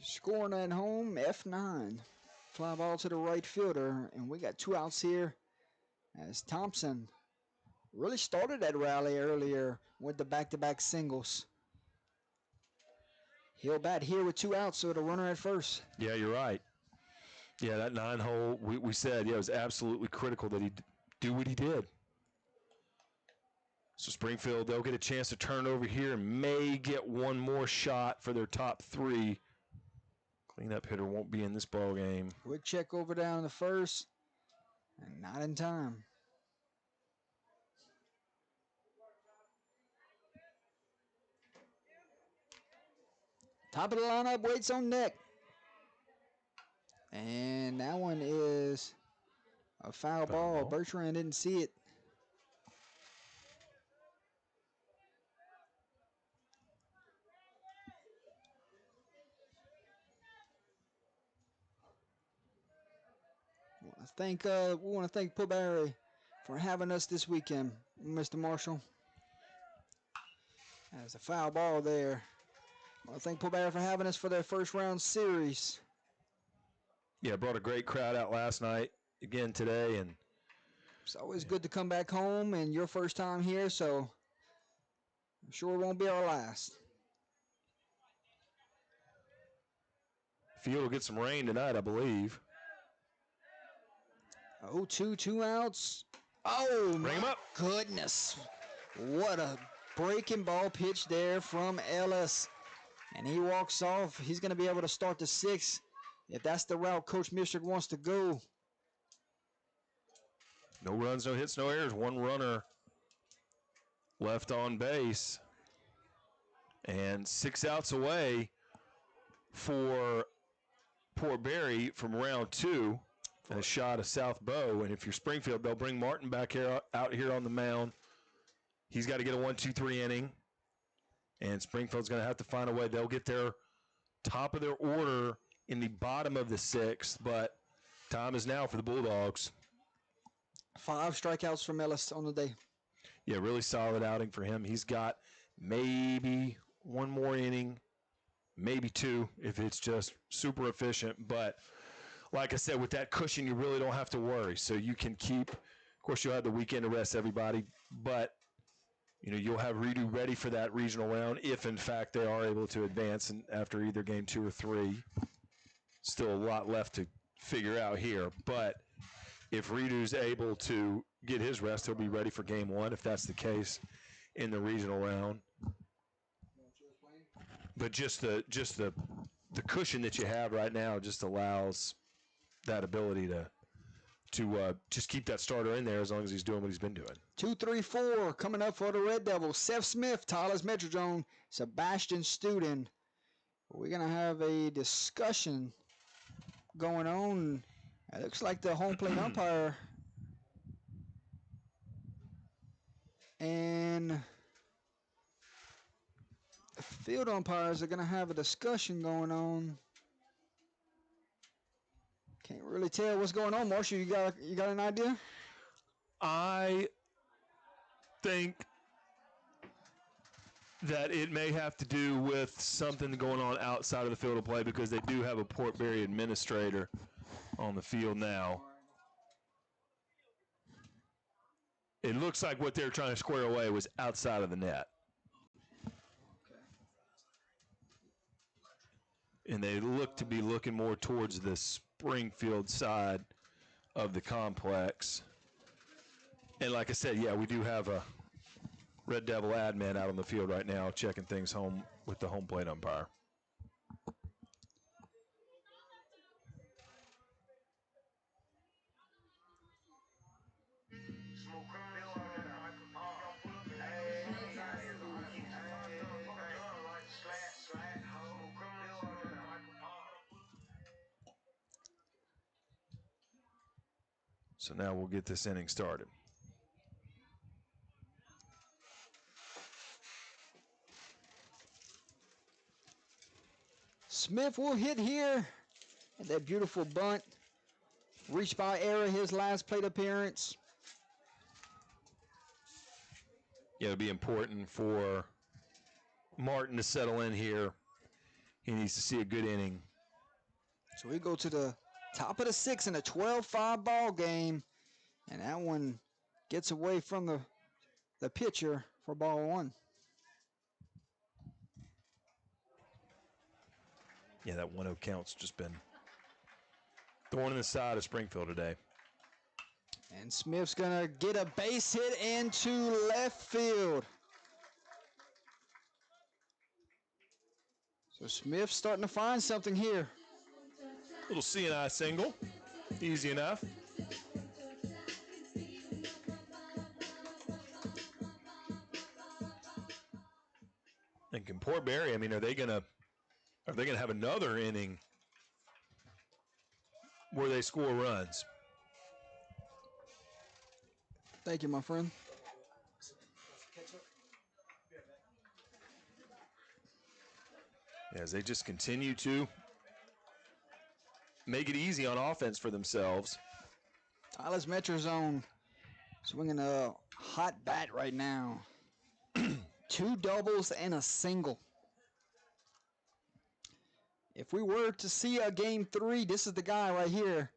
Scoring at home, F9. Fly ball to the right fielder. And we got 2 outs here as Thompson really started that rally earlier with the back-to-back singles. He'll bat here with 2 outs, so the runner at first. Yeah, you're right. Yeah, that 9-hole, we said, it was absolutely critical that he do what he did. So Springfield, they'll get a chance to turn over here and may get one more shot for their top 3. Cleanup hitter won't be in this ball game. Quick check over down the first, and not in time. Top of the lineup, waits on deck. And that one is a foul ball. Bertrand didn't see it. We want to thank Port Barre for having us this weekend, Mr. Marshall. There's a foul ball there. I want to thank Port Barre for having us for their first round series. Yeah, brought a great crowd out last night, again today, and it's always good to come back home and your first time here, so I'm sure it won't be our last. Field will get some rain tonight, I believe. 0-2, 2 outs. Oh, bring him up. Goodness. What a breaking ball pitch there from Ellis. And he walks off. He's going to be able to start the 6th if that's the route Coach Mistrick wants to go. No runs, no hits, no errors. 1 runner left on base. And 6 outs away for Port Barre from round 2. And a shot of South Bow. And if you're Springfield, they'll bring Martin back here out here on the mound. He's got to get a 1-2-3 inning. And Springfield's going to have to find a way. They'll get their top of their order in the bottom of the 6th, but time is now for the Bulldogs. 5 strikeouts from Ellis on the day. Yeah, really solid outing for him. He's got maybe 1 more inning, maybe 2 if it's just super efficient. But like I said, with that cushion, you really don't have to worry. So you can keep, of course, you'll have the weekend to rest everybody, but you'll have Redo ready for that regional round if, in fact, they are able to advance and after either game 2 or 3. Still a lot left to figure out here. But if Redo's able to get his rest, he'll be ready for game 1 if that's the case in the regional round. But just the cushion that you have right now just allows that ability to just keep that starter in there as long as he's doing what he's been doing. 2-3-4 coming up for the Red Devils. Seth Smith, Tyler's Metrodrome, Sebastian Studin. We're going to have a discussion going on. It looks like the home plate umpire and the field umpires are going to have a discussion going on. Can't really tell what's going on, Marshall. You got an idea? I think that it may have to do with something going on outside of the field of play because they do have a Port Barre administrator on the field now. It looks like what they're trying to square away was outside of the net. And they look to be looking more towards the Springfield side of the complex. And like I said, yeah, we do have a Red Devil admin out on the field right now checking things home with the home plate umpire. So now we'll get this inning started. Smith will hit here. And that beautiful bunt. Reached by error his last plate appearance. Yeah, it'll be important for Martin to settle in here. He needs to see a good inning. So we go to the top of the 6th in a 12-5 ball game. And that one gets away from the pitcher for ball 1. Yeah, that 1-0 count's just been thorn in the side of Springfield today. And Smith's going to get a base hit into left field. So Smith's starting to find something here. Little C&I single. Easy enough. And can Port Barre, I mean, are they gonna have another inning where they score runs? Thank you, my friend. As they just continue to make it easy on offense for themselves. Tyler's Metrodrome swinging a hot bat right now. 2 doubles and a single. If we were to see a game 3, this is the guy right here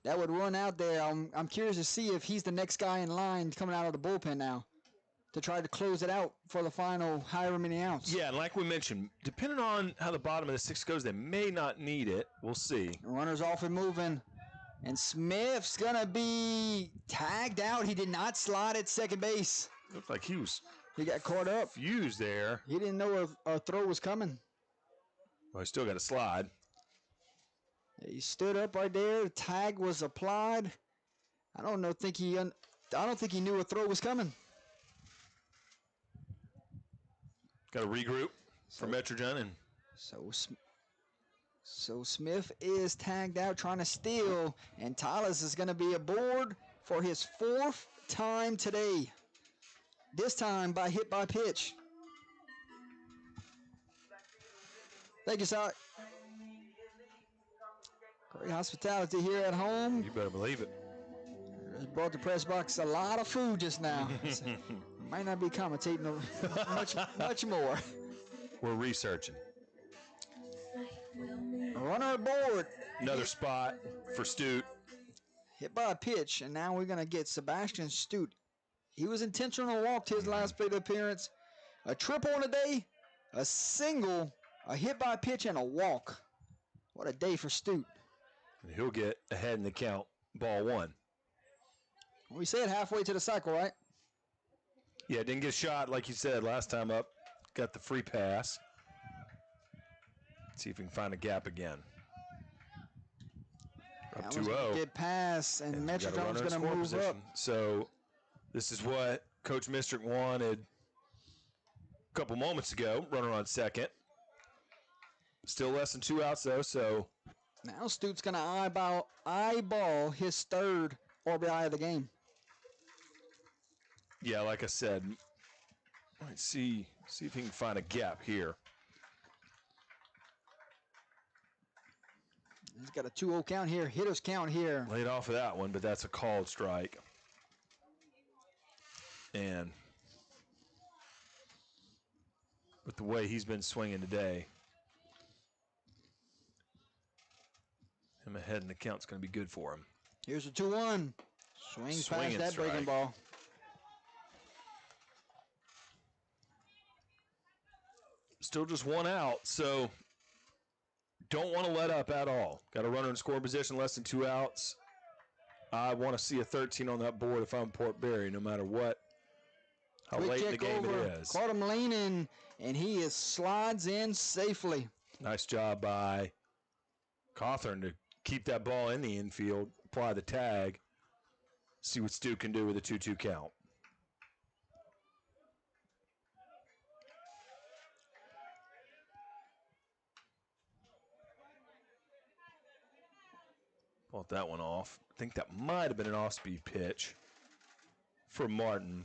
that would run out there. I'm curious to see if he's the next guy in line coming out of the bullpen now to try to close it out for the final however many outs. Yeah, and like we mentioned, depending on how the bottom of the 6th goes, they may not need it. We'll see. The runner's off and moving. And Smith's going to be tagged out. He did not slide at second base. Looked like he got caught up. Fused there. He didn't know a throw was coming. Well, he still got a slide. He stood up right there. The tag was applied. I don't think he knew a throw was coming. Got to regroup. for Metrogen. And so Smith is tagged out trying to steal, and Tyler is going to be aboard for his 4th time today. This time by hit by pitch. Thank you, Sock. Great hospitality here at home. You better believe it. Brought the press box a lot of food just now. Might not be commentating much more. We're researching. Runner aboard. Another spot for Stute. Hit by a pitch, and now we're going to get Sebastian Stute. He was intentional, walked his last plate appearance. A triple on a day, a single, a hit by pitch, and a walk. What a day for Stute. And he'll get ahead in the count. Ball 1. We said halfway to the cycle, right? Yeah, didn't get shot like you said last time up. Got the free pass. See if we can find a gap again. Up 2-0. Good pass, and Metronom's going to move position. up. So this is what Coach Mistrick wanted a couple moments ago. Runner on second. Still less than 2 outs, though, so. Now Stute's going to eyeball his 3rd RBI of the game. Yeah, like I said, let's see if he can find a gap here. He's got a 2-0 count here, hitter's count here. Laid off of that one, but that's a called strike. And with the way he's been swinging today, him ahead in the count's going to be good for him. Here's a 2-1. Swings Swing past that strike. breaking ball. Still just 1 out, so don't want to let up at all. Got a runner in scoring position, less than 2 outs. I want to see a 13 on that board if I'm Port Barre, no matter what, how Quick late in the kick game over. it is. Caught him leaning, and he slides in safely. Nice job by Cawthorn to keep that ball in the infield, apply the tag, see what Stu can do with a 2-2 count. Bought that one off. I think that might have been an off-speed pitch for Martin.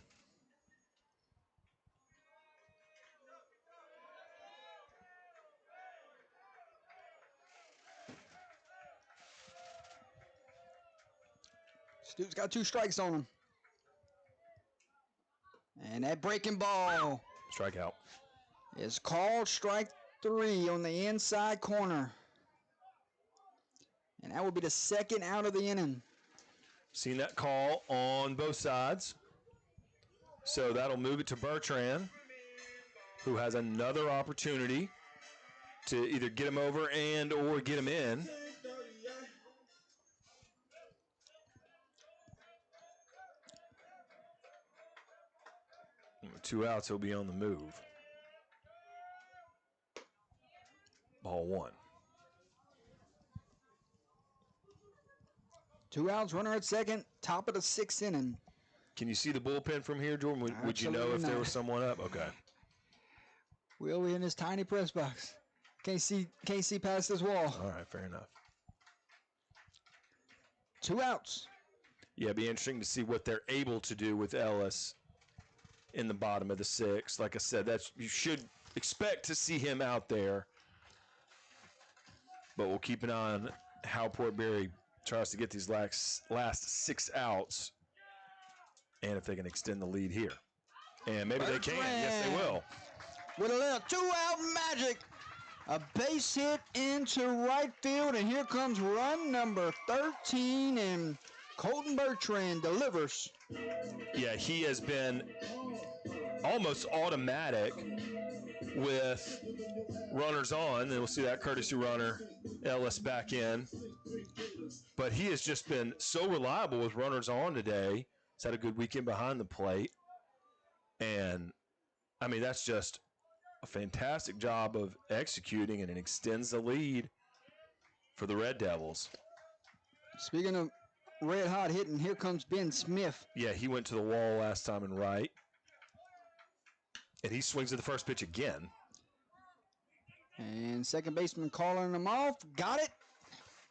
Stu's got 2 strikes on him. And that breaking ball Strikeout. is called strike 3 on the inside corner. And that will be the 2nd out of the inning. Seen that call on both sides. So that'll move it to Bertrand, who has another opportunity to either get him over and or get him in. With 2 outs, he'll be on the move. Ball 1. 2 outs, runner at second, top of the 6th inning. Can you see the bullpen from here, Jordan? Would you know Absolutely if there not. was someone up? Okay. Will be in his tiny press box. Can't see past this wall. All right, fair enough. 2 outs. Yeah, it'd be interesting to see what they're able to do with Ellis in the bottom of the 6th. Like I said, you should expect to see him out there. But we'll keep an eye on how Port Barre tries to get these last 6 outs and if they can extend the lead here. And maybe they can. Yes, they will. With a little 2-out magic. A base hit into right field, and here comes run number 13, and Colton Bertrand delivers. Yeah, he has been almost automatic with runners on, and we'll see that courtesy runner, Ellis, back in. But he has just been so reliable with runners on today. He's had a good weekend behind the plate. And, I mean, that's just a fantastic job of executing, and it extends the lead for the Red Devils. Speaking of red hot hitting, here comes Ben Smith. Yeah, he went to the wall last time in right. And he swings at the first pitch again. And second baseman calling him off. Got it.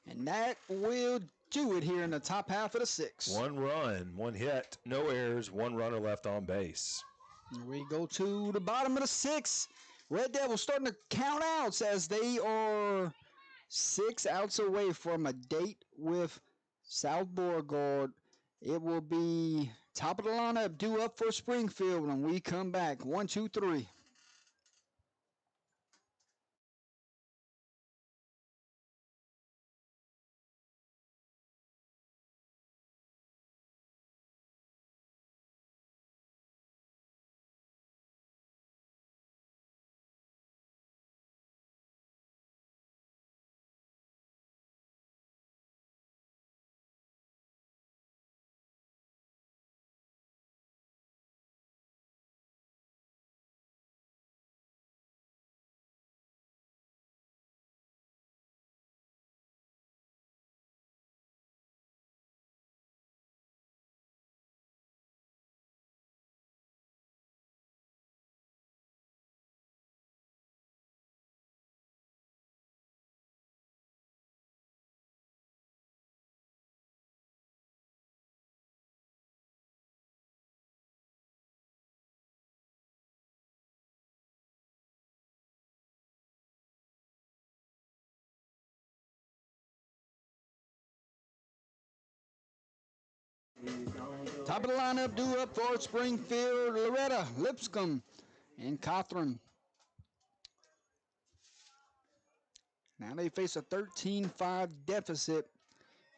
And that will do it here in the top half of the 6th. 1 run, 1 hit, no errors, 1 runner left on base. Here we go to the bottom of the 6th. Red Devils starting to count outs as they are 6 outs away from a date with South Beauregard. It will be top of the lineup due up for Springfield when we come back. 1, 2, 3. Top of the lineup due up for Springfield, Loretta, Lipscomb, and Cothran. Now they face a 13-5 deficit,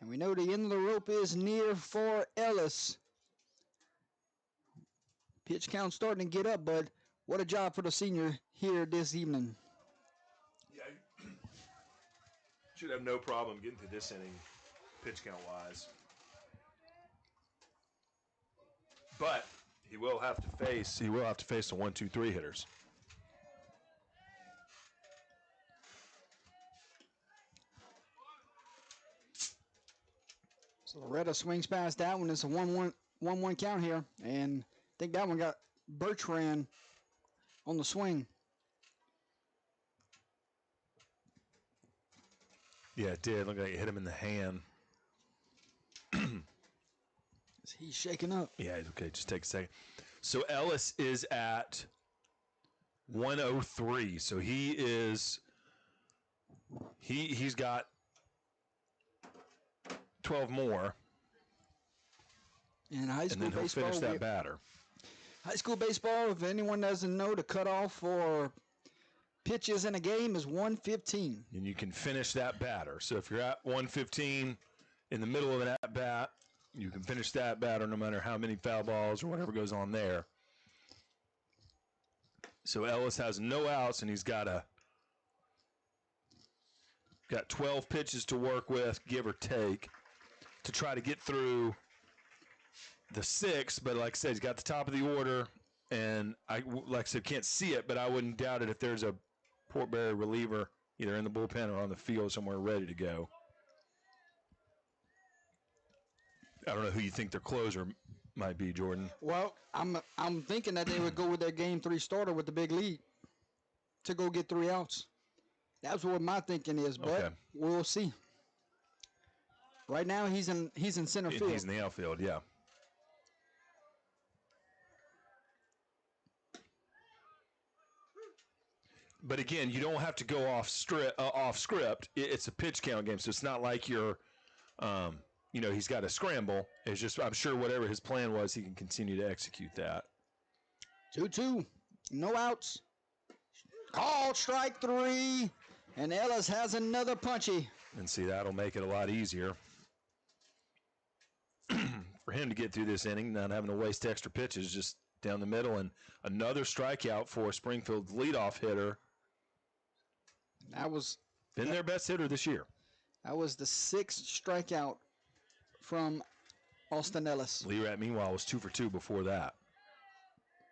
and we know the end of the rope is near for Ellis. Pitch count starting to get up, bud. What a job for the senior here this evening. Yeah, should have no problem getting to this inning, pitch count wise. But he will have to face the 1, 2, 3 hitters. So Loretta swings past that one. It's a 1-1 count here, and I think that one got Bertrand on the swing. Yeah, it did. Looked like it hit him in the hand. He's shaking up. Yeah, okay, just take a second. So Ellis is at 103. So he's got 12 more. In high school and then he'll baseball, finish that batter. High school baseball, if anyone doesn't know, the cutoff for pitches in a game is 115. And you can finish that batter. So if you're at 115 in the middle of an at-bat, you can finish that batter no matter how many foul balls or whatever goes on there. So Ellis has no outs, and he's got 12 pitches to work with, give or take, to try to get through the 6th. But like I said, he's got the top of the order, and like I said, can't see it, but I wouldn't doubt it if there's a Port Barre reliever either in the bullpen or on the field somewhere ready to go. I don't know who you think their closer might be, Jordan. Well, I'm thinking that they would go with their game 3 starter with the big lead to go get 3 outs. That's what my thinking is, but Okay. we'll see. Right now he's in center field. He's in the outfield, yeah. But again, you don't have to go off script. It's a pitch count game, so it's not like you're, he's got to scramble. It's just, I'm sure whatever his plan was, he can continue to execute that. 2-2, no outs. Called strike 3, and Ellis has another punchy. And see, that'll make it a lot easier for him to get through this inning, not having to waste extra pitches just down the middle. And another strikeout for Springfield's leadoff hitter. That was been their best hitter this year. That was the 6th strikeout from Austin Ellis. Lee Rat, meanwhile, was 2 for 2 before that.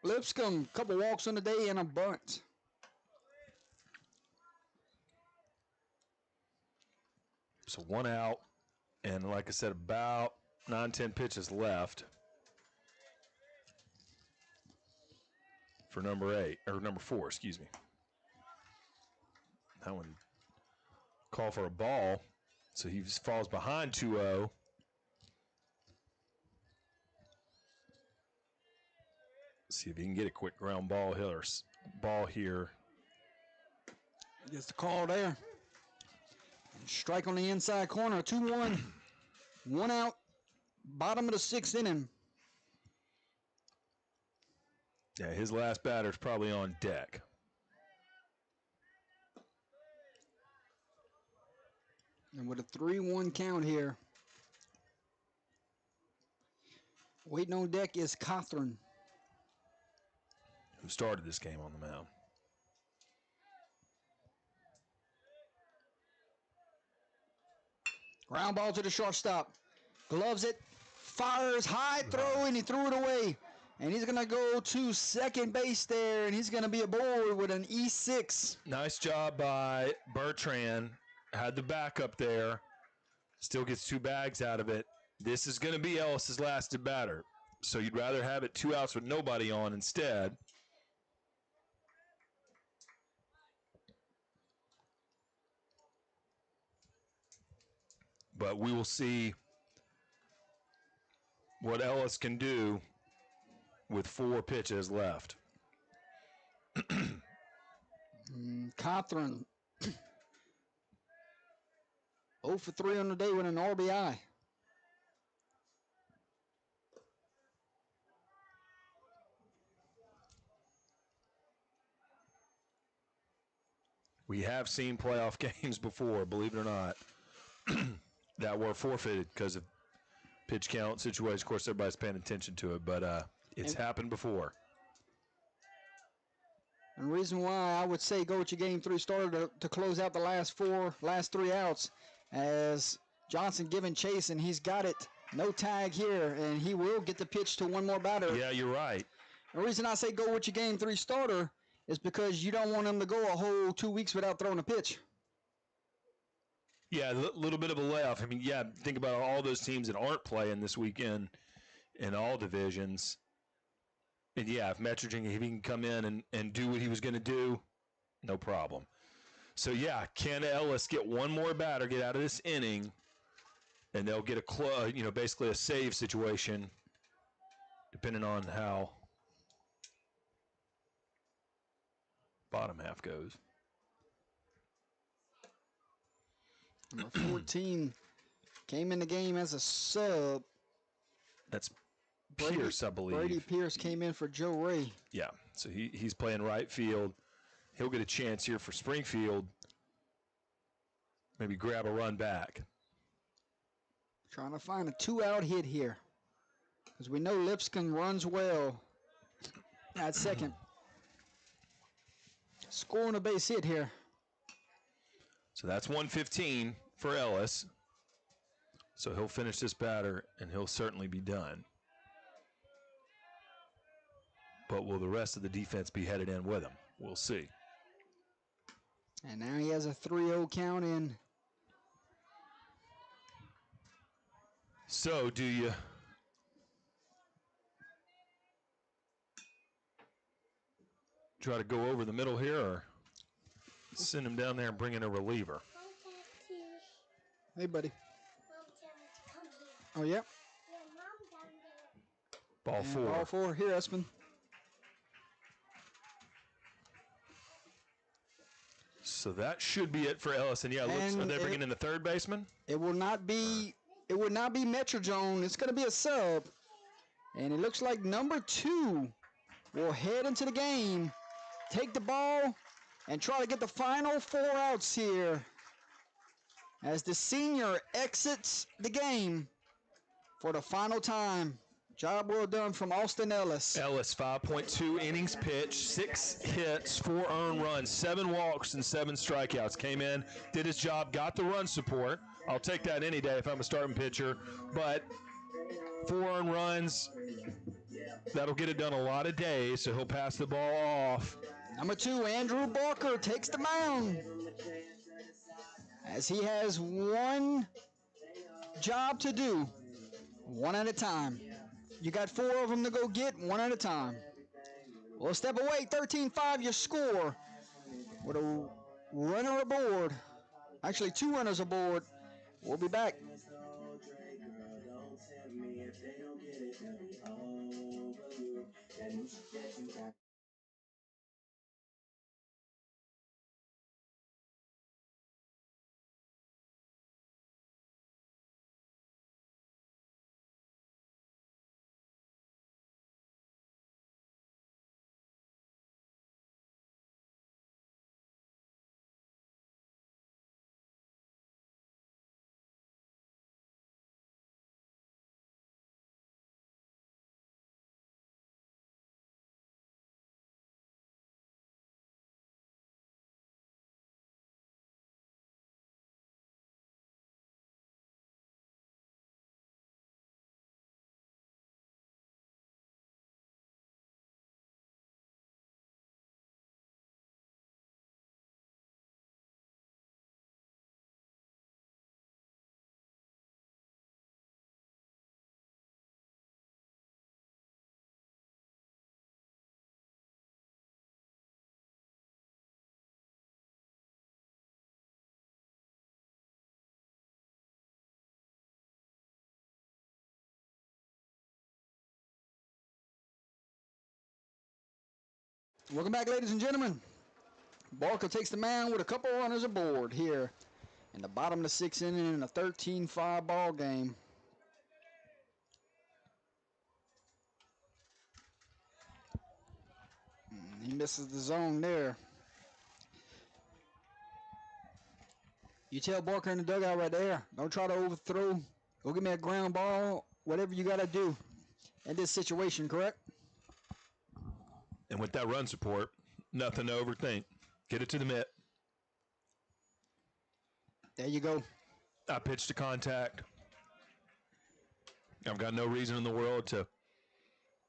Lipscomb, couple walks on the day and a bunt. So 1 out, and like I said, about 9-10 pitches left for number 4, excuse me. That one call for a ball. So he falls behind 2-0. See if he can get a quick ground ball here. Gets the call there. Strike on the inside corner. 2-1. 1 out. Bottom of the 6th inning. Yeah, his last batter's probably on deck. And with a 3-1 count here. Waiting on deck is Cothran. Who started this game on the mound. Ground ball to the shortstop. Gloves it. Fires high throw, and he threw it away. And he's going to go to second base there, and he's going to be aboard with an E6. Nice job by Bertrand. Had the backup there. Still gets 2 bags out of it. This is going to be Ellis's last at batter. So you'd rather have it 2 outs with nobody on instead. But we will see what Ellis can do with 4 pitches left. Cothran 0 for 3 on the day with an RBI. We have seen playoff games before, believe it or not, that were forfeited because of pitch count situation. Of course, everybody's paying attention to it, but it's happened before. And the reason why I would say go with your game 3 starter to close out the last 3 outs, as Johnson giving chase, and he's got it. No tag here, and he will get the pitch to one more batter. Yeah, you're right. The reason I say go with your game 3 starter is because you don't want him to go a whole 2 weeks without throwing a pitch. Yeah, a little bit of a layoff. I mean, yeah, think about all those teams that aren't playing this weekend in all divisions. And, yeah, if Metrogen, if he can come in and do what he was going to do, no problem. So, yeah, can Ellis get one more batter, get out of this inning, and they'll get basically a save situation, depending on how bottom half goes. Number 14 came in the game as a sub. That's Pierce, I believe. Brady Pierce came in for Joe Ray. Yeah, so he's playing right field. He'll get a chance here for Springfield. Maybe grab a run back. Trying to find a 2-out hit here. Because we know Lipscomb runs well at second. Scoring a base hit here. So that's 115 for Ellis. So he'll finish this batter, and he'll certainly be done. But will the rest of the defense be headed in with him? We'll see. And now he has a 3-0 count in. So do you try to go over the middle here or send him down there and bring in a reliever? Hey, buddy. Oh, yeah. Ball 4. Ball 4 here, Espen. So that should be it for Ellis. And yeah, are they bringing in the third baseman? It will not be. It would not be Metrogen. It's going to be a sub, and it looks like number 2 will head into the game, take the ball, and try to get the final 4 outs here as the senior exits the game for the final time. Job well done from Austin Ellis. Ellis, 5.2 innings pitched, 6 hits, 4 earned runs, 7 walks, and 7 strikeouts. Came in, did his job, got the run support. I'll take that any day if I'm a starting pitcher. But 4 earned runs, that'll get it done a lot of days, so he'll pass the ball off. Number 2, Andrew Barker takes the mound as he has one job to do, one at a time. You got 4 of them to go get, one at a time. Well, step away, 13-5 your score. With a runner aboard. Actually, 2 runners aboard. We'll be back. Welcome back, ladies and gentlemen. Barker takes the mound with a couple runners aboard here in the bottom of the 6th inning in a 13-5 ball game. He misses the zone there. You tell Barker in the dugout right there, don't try to overthrow. Go give me a ground ball, whatever you got to do in this situation, correct? And with that run support, nothing to overthink. Get it to the mitt. There you go. I pitched to contact. I've got no reason in the world to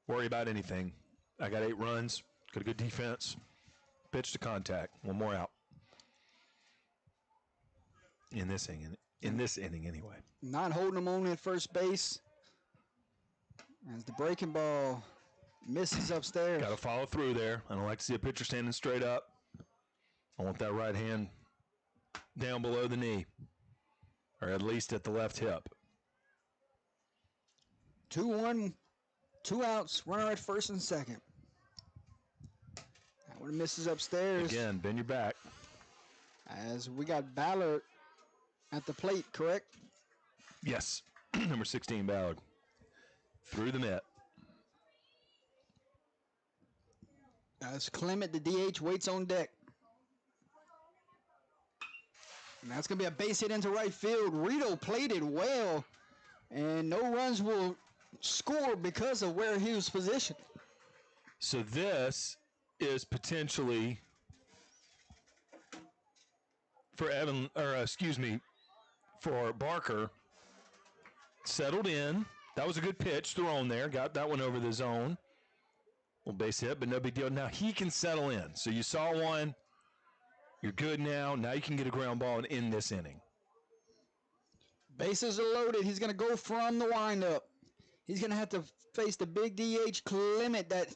worry about anything. I got 8 runs, got a good defense. Pitch to contact. 1 more out. In this inning anyway. Not holding him on at first base. As the breaking ball misses upstairs. Got to follow through there. I don't like to see a pitcher standing straight up. I want that right hand down below the knee, or at least at the left hip. 2-1, 2 outs, runner at first and second. That one misses upstairs. Again, bend your back. As we got Ballard at the plate, correct? Yes, number 16, Ballard. Through the mitt. As Clement, the DH, waits on deck. And that's going to be a base hit into right field. Rito played it well, and no runs will score because of where he was positioned. So this is potentially for for Barker. Settled in. That was a good pitch thrown there. Got that one over the zone. Well, base hit, but no big deal. Now he can settle in. So you saw one. You're good now. Now you can get a ground ball and end this inning. Bases are loaded. He's going to go from the windup. He's going to have to face the big DH Clement that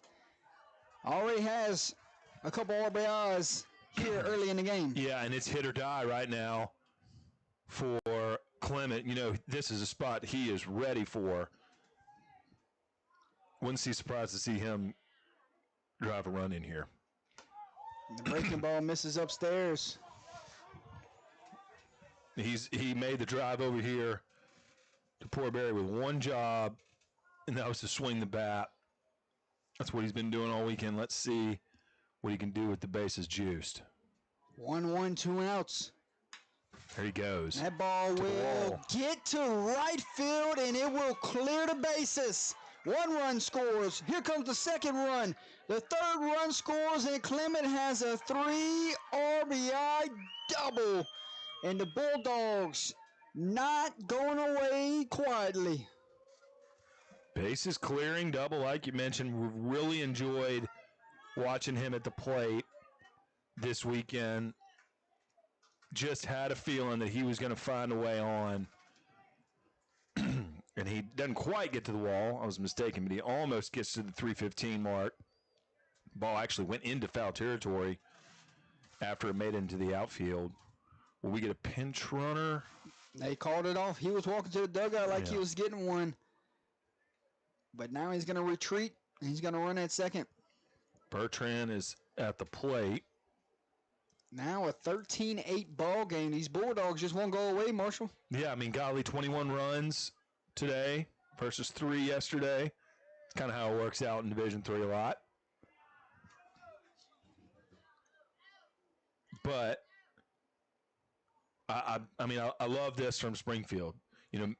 already has a couple RBIs here early in the game. Yeah, and it's hit or die right now for Clement. You know, this is a spot he is ready for. Wouldn't be surprised to see him drive a run in here. The breaking ball misses upstairs. He made the drive over here to poor Barre with one job, and that was to swing the bat. That's what he's been doing all weekend. Let's see what he can do with the bases juiced. 1-1, 2 outs. There he goes. That ball will get to right field, and it will clear the bases. 1 run scores. Here comes the second run. The third run scores, and Clement has a 3 RBI double. And the Bulldogs not going away quietly. Bases clearing double, like you mentioned. We've really enjoyed watching him at the plate this weekend. Just had a feeling that he was going to find a way on. And he doesn't quite get to the wall. I was mistaken, but he almost gets to the 315 mark. Ball actually went into foul territory after it made it into the outfield. Will we get a pinch runner? They called it off. He was walking to the dugout like he was getting one. But now he's going to retreat, and he's going to run at second. Bertrand is at the plate. Now a 13-8 ball game. These Bulldogs just won't go away, Marshall. Yeah, I mean, golly, 21 runs today versus 3 yesterday. It's kind of how it works out in Division III a lot. But I mean, I love this from Springfield. You know,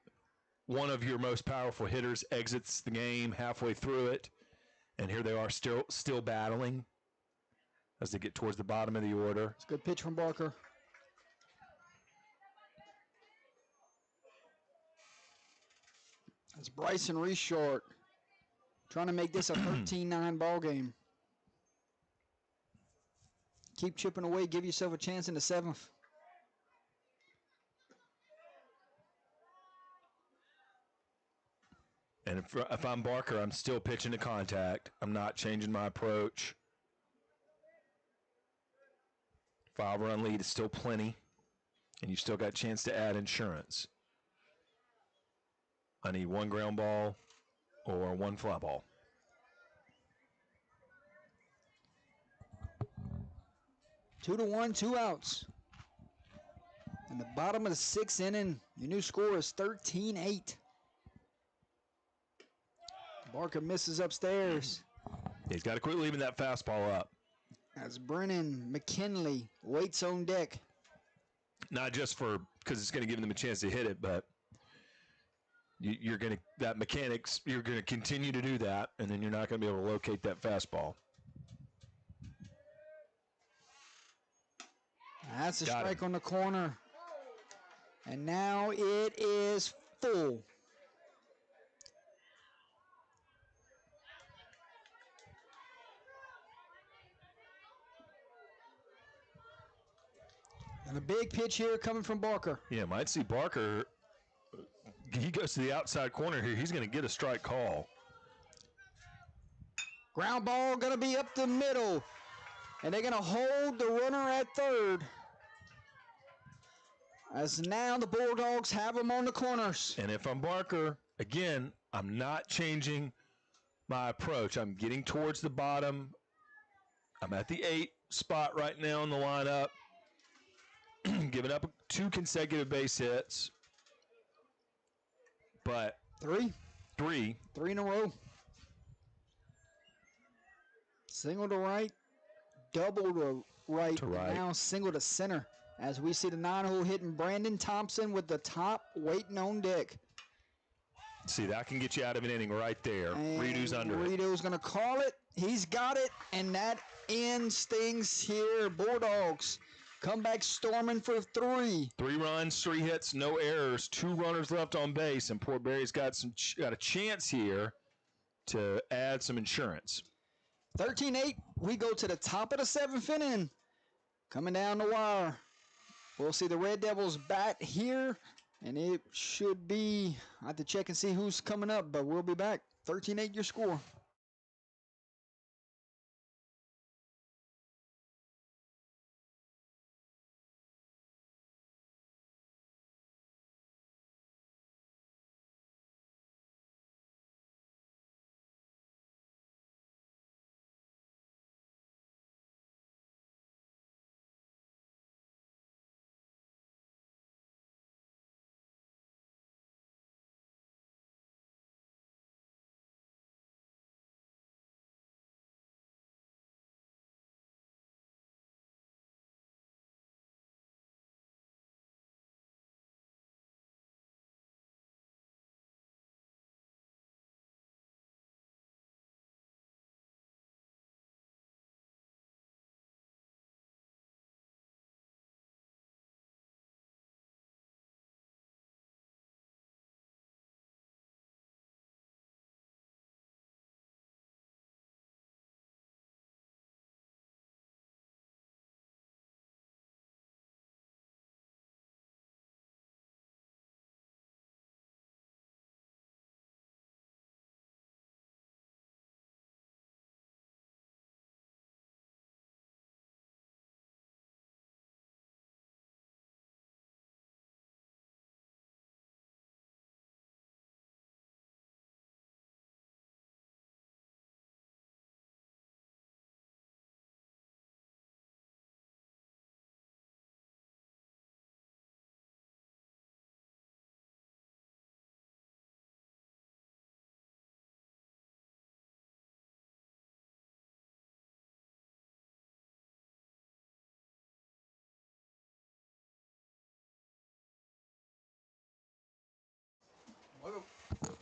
one of your most powerful hitters exits the game halfway through it, and here they are still battling as they get towards the bottom of the order. It's a good pitch from Barker. That's Bryson Reshort trying to make this a 13-9 ball game. Keep chipping away. Give yourself a chance in the 7th. And if I'm Barker, I'm still pitching to contact. I'm not changing my approach. 5-run lead is still plenty, and you still got a chance to add insurance. I need 1 ground ball or 1 fly ball. Two to 1, 2 outs. In the bottom of the 6th inning, your new score is 13-8. Barker misses upstairs. He's got to quit leaving that fastball up. As Brennan McKinley waits on deck. Not just because it's going to give them a chance to hit it, but you're going to you're going to continue to do that, and then you're not going to be able to locate that fastball. That's a strike on the corner. And now it is full. And a big pitch here coming from Barker. Yeah, might see Barker. He goes to the outside corner here. He's going to get a strike call. Ground ball going to be up the middle. And they're going to hold the runner at third. As now the Bulldogs have them on the corners. And if I'm Barker, again, I'm not changing my approach. I'm getting towards the bottom. I'm at the 8 spot right now in the lineup. Giving up 2 consecutive base hits. But Three in a row. Single to right, double to right, and now single to center. As we see the 9-hole hitting Brandon Thompson with the top waiting on deck. See, that can get you out of an inning right there. Redo's under it. Redo's going to call it. He's got it, and that ends things here. Bulldogs come back storming for 3. 3 runs, 3 hits, no errors, 2 runners left on base, and Port Barre's got a chance here to add some insurance. 13-8, we go to the top of the 7th inning. Coming down the wire. We'll see the Red Devils bat here, and it should be, I have to check and see who's coming up, but we'll be back. 13-8 your score.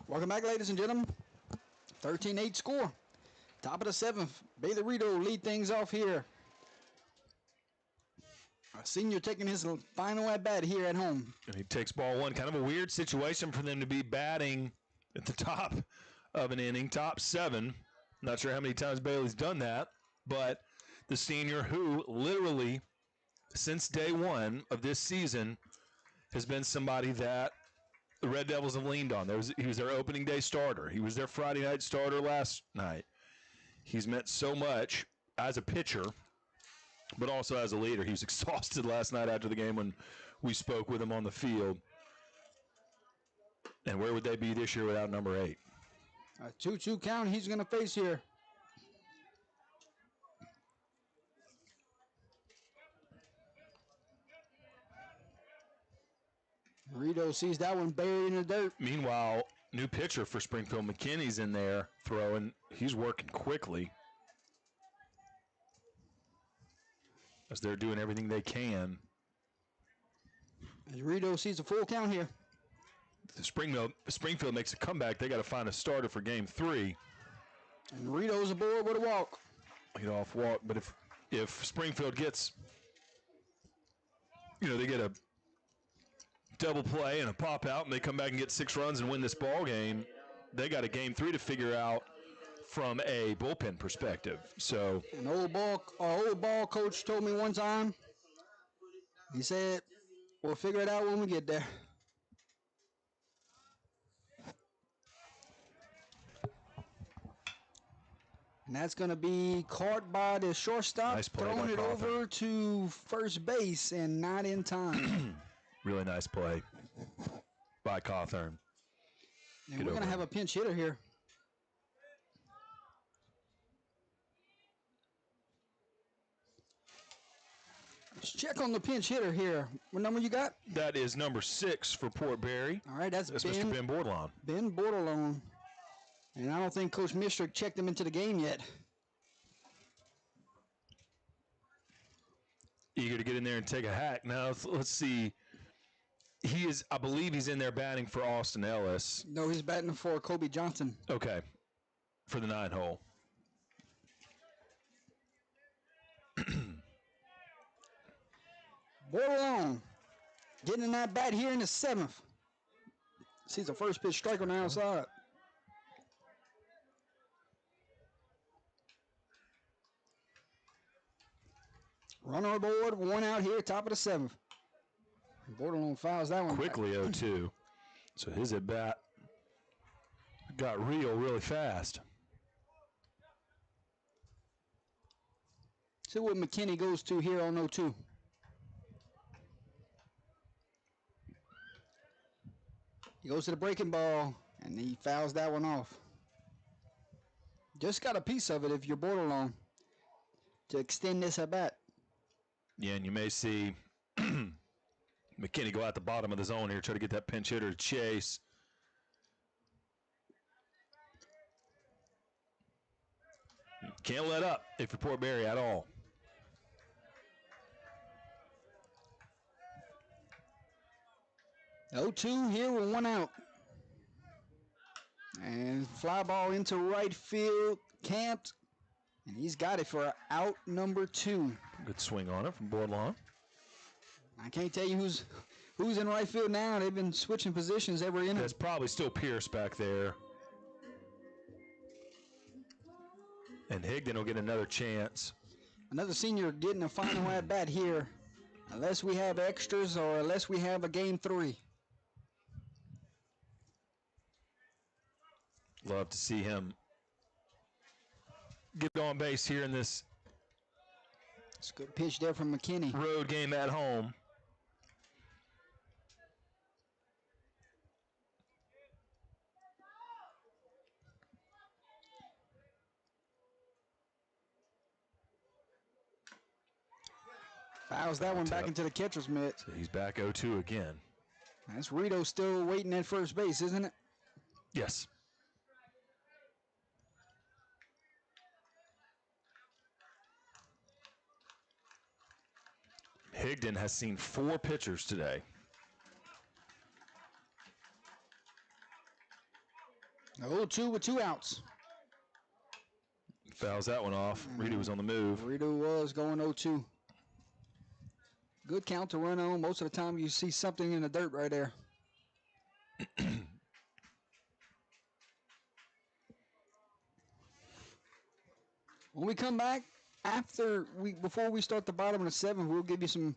Welcome back, ladies and gentlemen. 13-8 score. Top of the 7th. Bailey Rito lead things off here. A senior taking his final at bat here at home. And he takes ball one. Kind of a weird situation for them to be batting at the top of an inning, top 7. Not sure how many times Bailey's done that, but the senior who literally since day one of this season has been somebody that the Red Devils have leaned on. He was their opening day starter. He was their Friday night starter last night. He's meant so much as a pitcher, but also as a leader. He was exhausted last night after the game when we spoke with him on the field. And where would they be this year without number 8? A 2-2 count he's going to face here. Rito sees that one buried in the dirt. Meanwhile, new pitcher for Springfield, McKinney's in there throwing. He's working quickly as they're doing everything they can. As Rito sees a full count here. Springfield makes a comeback. They got to find a starter for game 3. And Rito's aboard with a walk. Lead off walk, but if Springfield gets, they get a double play and a pop out, and they come back and get 6 runs and win this ball game, they got a game 3 to figure out from a bullpen perspective. So an old ball coach told me one time. He said, "We'll figure it out when we get there." And that's going to be caught by the shortstop, nice play throwing it Cawthorn. over to first base and not in time. Really nice play by Cawthorn. And we're going to have a pinch hitter here. Let's check on the pinch hitter here. What number you got? That is number 6 for Port Barre. All right, that's Mr. Ben Bordelon. Ben Bordelon. And I don't think Coach Mistrick checked him into the game yet. Eager to get in there and take a hack. Now, let's see. I believe he's in there batting for Austin Ellis. No, he's batting for Kobe Johnson. Okay. For the 9-hole. Bordelon getting in that bat here in the 7th. Sees the first pitch strike on the outside. Runner aboard, 1 out here, top of the 7th. Bordelon fouls that one Quickly 0-2. So his at bat got real really fast. See what McKinney goes to here on 0-2. He goes to the breaking ball, and he fouls that one off. Just got a piece of it if you're Bordelon to extend this at bat. Yeah, and you may see McKinney go out the bottom of the zone here, try to get that pinch hitter to chase. Can't let up if you're Port Barre at all. Oh, 2 here with 1 out. And fly ball into right field, camped. And he's got it for out number 2. Good swing on it from Bordelon. I can't tell you who's in right field now. They've been switching positions every inning. That's probably still Pierce back there. And Higdon will get another chance. Another senior getting a final at bat here. Unless we have extras or unless we have a game 3. Love to see him get on base here in this It's a good pitch there from McKinney. road game at home. Fouls that one back into the catcher's mitt. So he's back 0-2 again. That's Rito still waiting at first base, isn't it? Yes. Higdon has seen 4 pitchers today. 0-2 with 2 outs. Fouls that one off. Reedy was on the move. Reedy was going 0-2. Good count to run on. Most of the time you see something in the dirt right there. When we come back, before we start the bottom of the 7th, we'll give you some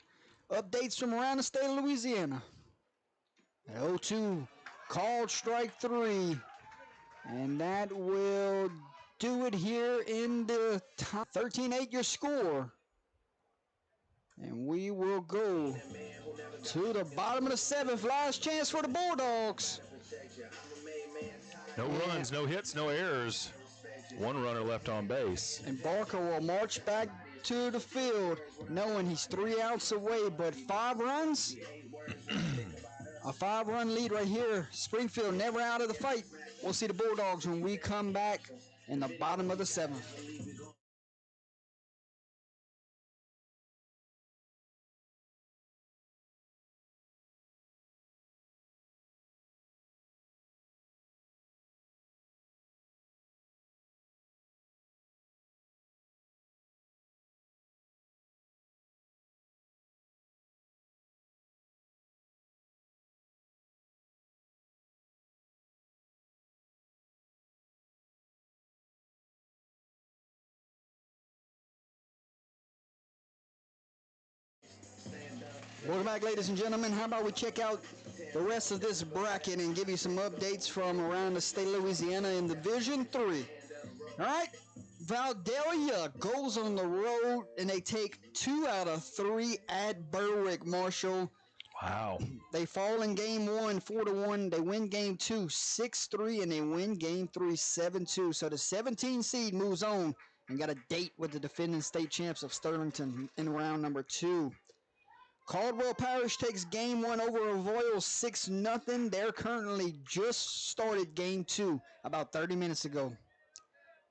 updates from around the state of Louisiana. At 0-2, called strike 3. And that will do it here in the top. 13-8 your score. And we will go to the bottom of the 7th. Last chance for the Bulldogs. No runs, no hits, no errors. 1 runner left on base. And Barker will march back to the field knowing he's 3 outs away, but 5 runs? A 5-run lead right here. Springfield never out of the fight. We'll see the Bulldogs when we come back in the bottom of the 7th. Welcome back, ladies and gentlemen. How about we check out the rest of this bracket and give you some updates from around the state of Louisiana in Division 3. All right, Valdelia goes on the road, and they take 2 out of 3 at Berwick, Marshall. Wow. They fall in game 1, 4-1. They win game 2, 6-3, and they win game 3, 7-2. So the 17 seed moves on and got a date with the defending state champs of Sterlington in round number 2. Caldwell Parish takes game 1 over Avoyelles 6-0. They're currently just started game 2 about 30 minutes ago.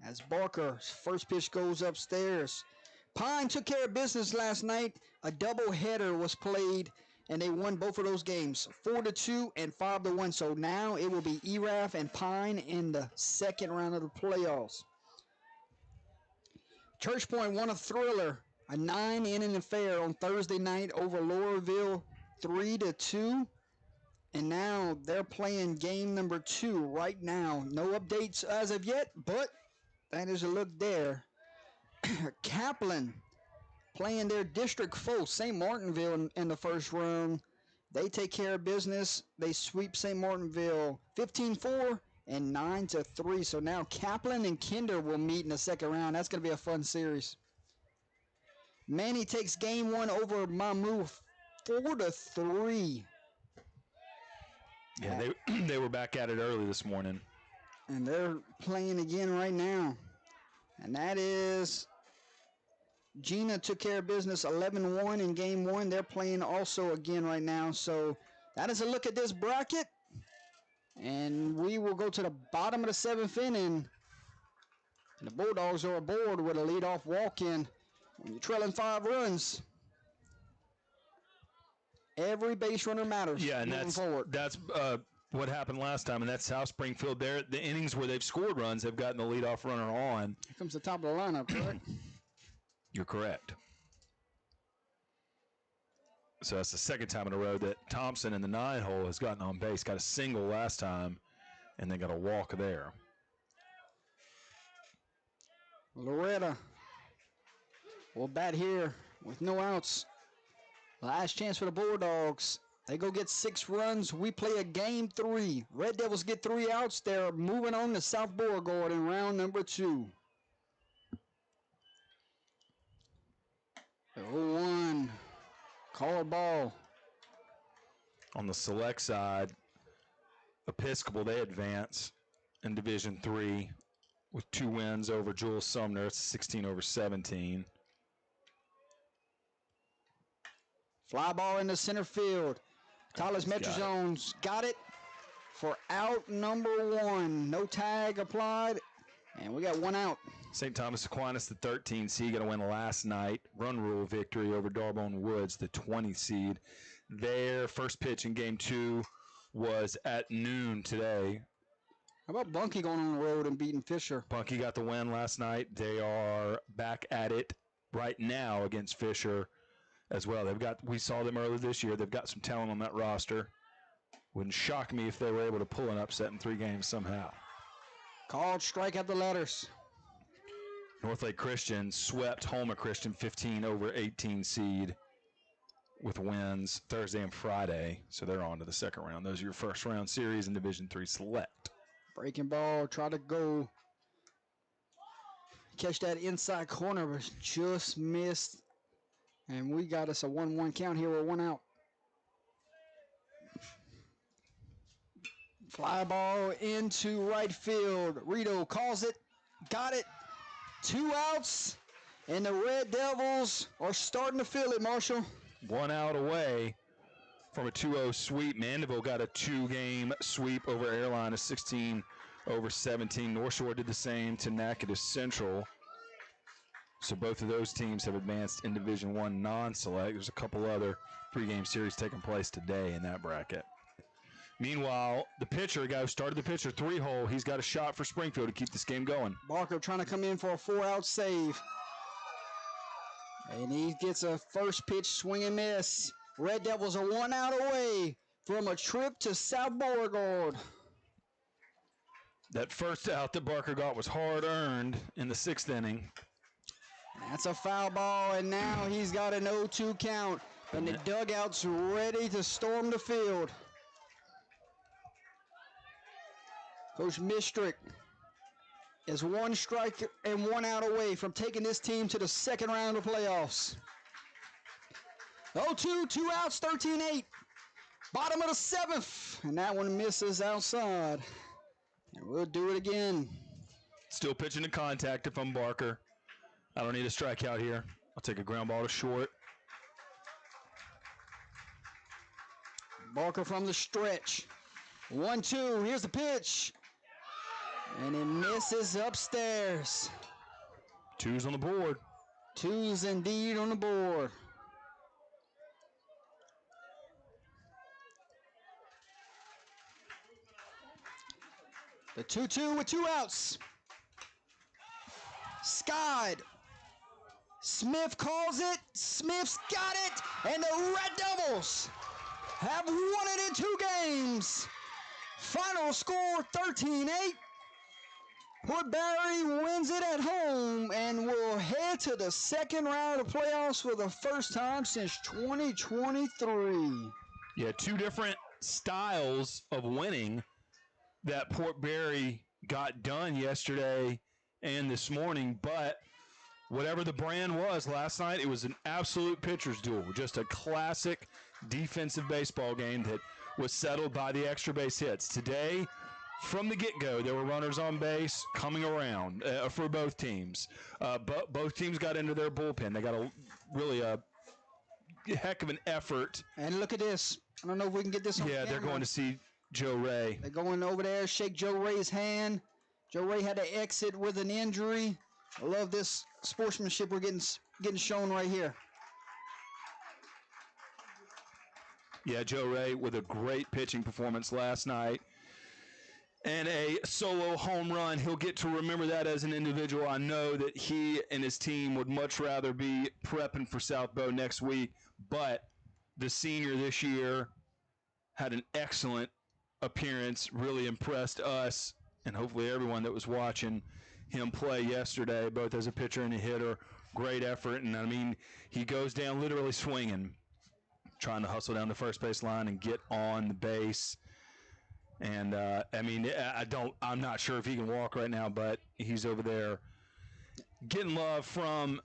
As Barker's first pitch goes upstairs. Pine took care of business last night. A doubleheader was played, and they won both of those games, 4-2 and 5-1. So now it will be ERAF and Pine in the second round of the playoffs. Church Point won a thriller. A 9-inning affair on Thursday night over Laurelville, 3-2. And now they're playing game number 2 right now. No updates as of yet, but that is a look there. Kaplan playing their district foe, St. Martinville, in the first round. They take care of business. They sweep St. Martinville 15-4 and 9-3. So now Kaplan and Kinder will meet in the second round. That's going to be a fun series. Manny takes game 1 over Mamu 4-3. Yeah, they were back at it early this morning. And they're playing again right now. And that is Gina took care of business 11-1 in game 1. They're playing also again right now. So that is a look at this bracket. And we will go to the bottom of the 7th inning. And the Bulldogs are aboard with a leadoff walk-in. When you're trailing 5 runs, every base runner matters. Yeah, and that's what happened last time, and that's how Springfield, the innings where they've scored runs, they've gotten the leadoff runner on. Here comes the top of the lineup, correct? You're correct. So that's the second time in a row that Thompson in the 9-hole has gotten on base. Got a single last time, and they got a walk there. Loretta will bat here with no outs. Last chance for the Bulldogs. They go get 6 runs. We play a game 3. Red Devils get 3 outs. They're moving on to South Beauregard in round number 2. 0-1. Called ball. On the select side, Episcopal, they advance in Division 3 with 2 wins over Jules Sumner. It's 16-17. Fly ball into center field. Tyler's Metrozones got it for out number 1. No tag applied, and we got 1 out. St. Thomas Aquinas, the 13 seed, got a win last night. Run rule victory over Darbone Woods, the 20 seed. Their first pitch in game 2 was at noon today. How about Bunky going on the road and beating Fisher? Bunky got the win last night. They are back at it right now against Fisher as well. We saw them earlier this year. They've got some talent on that roster. Wouldn't shock me if they were able to pull an upset in 3 games somehow. Called strike at the letters. Northlake Christian swept Homer Christian 15-18 seed with wins Thursday and Friday, so they're on to the second round. Those are your first round series in Division III Select. Breaking ball, try to go catch that inside corner, but just missed. And we got us a 1-1 count here with 1 out. Fly ball into right field. Rito calls it, got it. 2 outs, and the Red Devils are starting to feel it, Marshall. 1 out away from a 2-0 sweep. Mandeville got a 2-game sweep over Airline, a 16-17. North Shore did the same to Natchitoches Central. So both of those teams have advanced in Division I non-select. There's a couple other 3-game series taking place today in that bracket. Meanwhile, the pitcher, a guy who started the pitcher, 3-hole, he's got a shot for Springfield to keep this game going. Barker trying to come in for a 4-out save. And he gets a first pitch swing and miss. Red Devils are 1 out away from a trip to South Beauregard. That first out that Barker got was hard-earned in the 6th inning. That's a foul ball, and now he's got an 0-2 count. And the dugout's ready to storm the field. Coach Mistrick is 1 strike and 1 out away from taking this team to the second round of playoffs. 0-2, 2 outs, 13-8. Bottom of the 7th, and that one misses outside. And we'll do it again. Still pitching to contact if I'm Barker. I don't need a strikeout here. I'll take a ground ball to short. Barker from the stretch. 1-2, here's the pitch. And it misses upstairs. 2's on the board. 2's indeed on the board. The 2-2 with 2 outs. Skied. Smith calls it. Smith's got it. And the Red Devils have won it in 2 games. Final score 13-8. Port Barre wins it at home and will head to the second round of playoffs for the first time since 2023. Yeah, 2 different styles of winning that Port Barre got done yesterday and this morning, but whatever the brand was last night, it was an absolute pitcher's duel, just a classic defensive baseball game that was settled by the extra base hits. Today, from the get-go, there were runners on base coming around for both teams. Both teams got into their bullpen. They got a heck of an effort. And look at this. I don't know if we can get this on Yeah, camera. they're going to see Joe Ray. They're going over there, shake Joe Ray's hand. Joe Ray had to exit with an injury. I love this sportsmanship we're getting shown right here. Yeah, Joe Ray with a great pitching performance last night. And a solo home run. He'll get to remember that as an individual. I know that he and his team would much rather be prepping for South Bow next week. But the senior this year had an excellent appearance, really impressed us and hopefully everyone that was watching him play yesterday, both as a pitcher and a hitter. Great effort. And, I mean, he goes down literally swinging, trying to hustle down the first base line and get on the base. And, I mean, I'm not sure if he can walk right now, but he's over there getting love from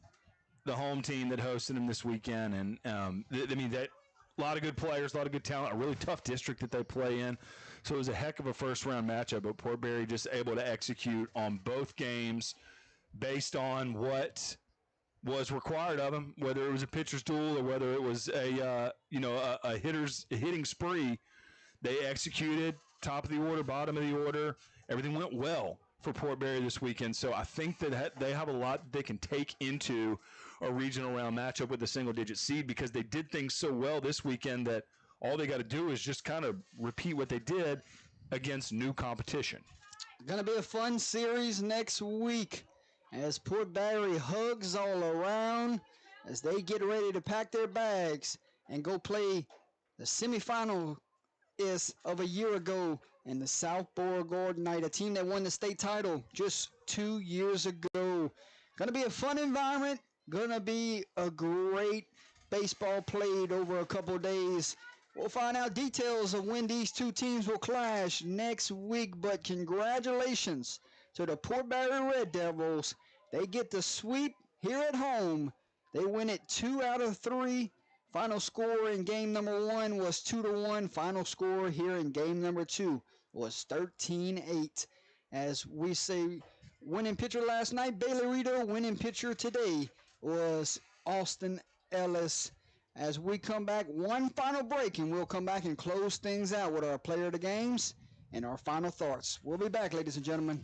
the home team that hosted him this weekend. And, I mean, a lot of good players, a lot of good talent, a really tough district that they play in. So it was a heck of a first-round matchup, but Port Barre just able to execute on both games based on what was required of them, whether it was a pitcher's duel or whether it was a hitting spree. They executed top of the order, bottom of the order. Everything went well for Port Barre this weekend. So I think that they have a lot that they can take into a regional round matchup with a single-digit seed because they did things so well this weekend that all they got to do is just kind of repeat what they did against new competition. Gonna be a fun series next week as Port Barre hugs all around as they get ready to pack their bags and go play the semifinal of a year ago in the South Beauregard Knight, a team that won the state title just 2 years ago. Gonna be a fun environment. Gonna be a great baseball played over a couple days. We'll find out details of when these two teams will clash next week, but congratulations to the Port Barre Red Devils. They get the sweep here at home. They win it 2 out of 3. Final score in game number 1 was 2-1. Final score here in game number 2 was 13-8. As we say, winning pitcher last night, Bailey Rito. Winning pitcher today was Austin Ellis. As we come back, one final break, and we'll come back and close things out with our player of the games and our final thoughts. We'll be back, ladies and gentlemen.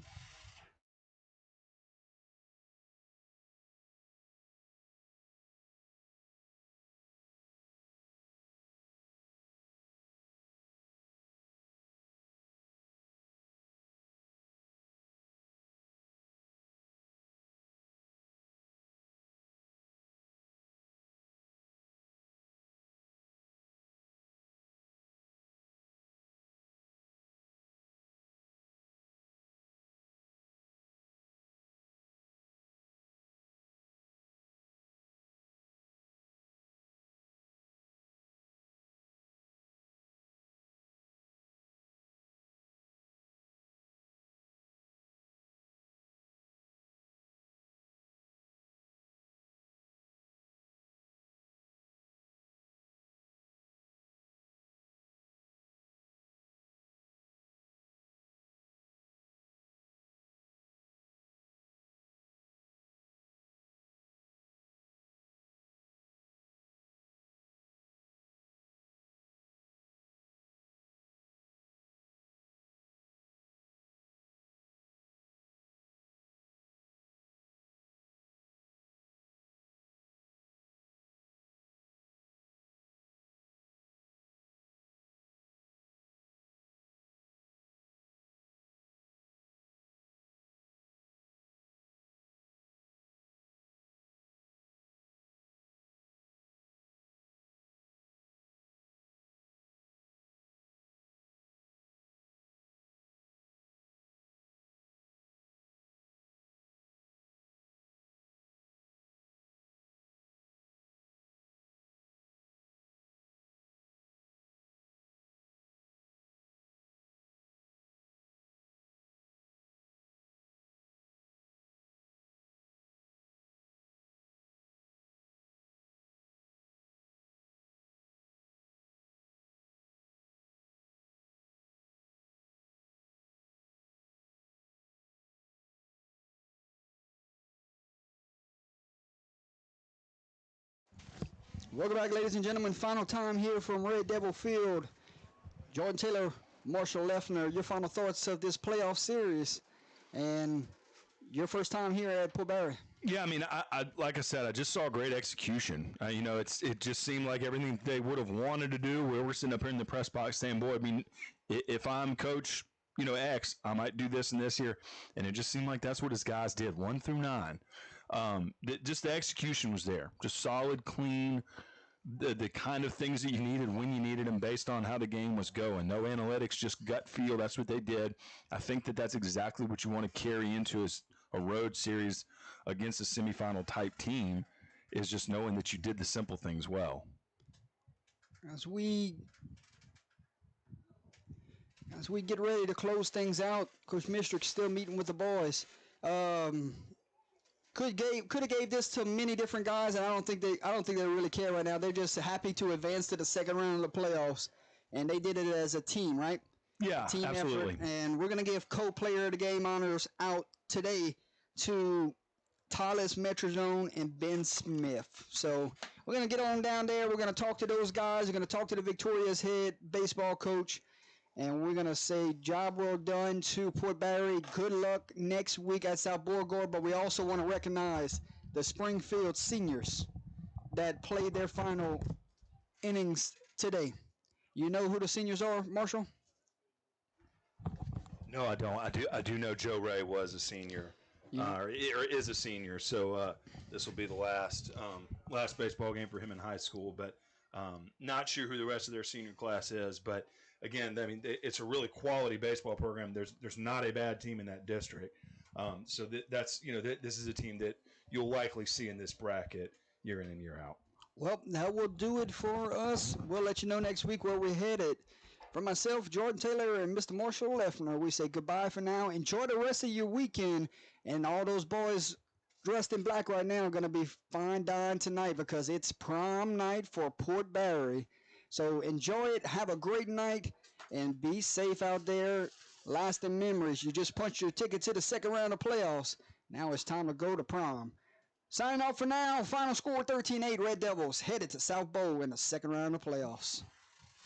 Welcome back, ladies and gentlemen. Final time here from Red Devil Field. Jordan Taylor, Marshall Leffner, your final thoughts of this playoff series and your first time here at Port Barre. Yeah, I mean, I like I said, I just saw great execution. It just seemed like everything they would have wanted to do. We're sitting up here in the press box saying, boy, I mean, if I'm coach, X, I might do this and this here. And it just seemed like that's what his guys did, 1 through 9. Just the execution was there, just solid, clean, the kind of things that you needed when you needed them based on how the game was going. No analytics, just gut feel. That's what they did. I think that's exactly what you want to carry into a road series against a semifinal type team, is just knowing that you did the simple things well. As we get ready to close things out, Coach Mistrick's still meeting with the boys. Could have gave this to many different guys, and I don't think they really care right now. They're just happy to advance to the second round of the playoffs, and they did it as a team, right? Yeah, team absolutely. Effort. And we're gonna give co-player of the game honors out today to Tyler Metrazone and Ben Smith. So we're gonna get on down there. We're gonna talk to those guys. We're gonna talk to the Victoria's head baseball coach. And we're going to say job well done to Port Barre. Good luck next week at South Beauregard. But we also want to recognize the Springfield seniors that played their final innings today. You know who the seniors are, Marshall? No, I don't. I do know Joe Ray was a senior, or is a senior. So this will be the last baseball game for him in high school. But not sure who the rest of their senior class is. But again, I mean, it's a really quality baseball program. There's not a bad team in that district. So that's this is a team that you'll likely see in this bracket year in and year out. Well, that will do it for us. We'll let you know next week where we're headed. For myself, Jordan Taylor, and Mr. Marshall Leffner, we say goodbye for now. Enjoy the rest of your weekend. And all those boys dressed in black right now are going to be fine dying tonight because it's prom night for Port Barre. So enjoy it. Have a great night. And be safe out there. Lasting memories. You just punched your ticket to the second round of playoffs. Now it's time to go to prom. Signing off for now. Final score 13-8. Red Devils headed to South Bowl in the second round of playoffs.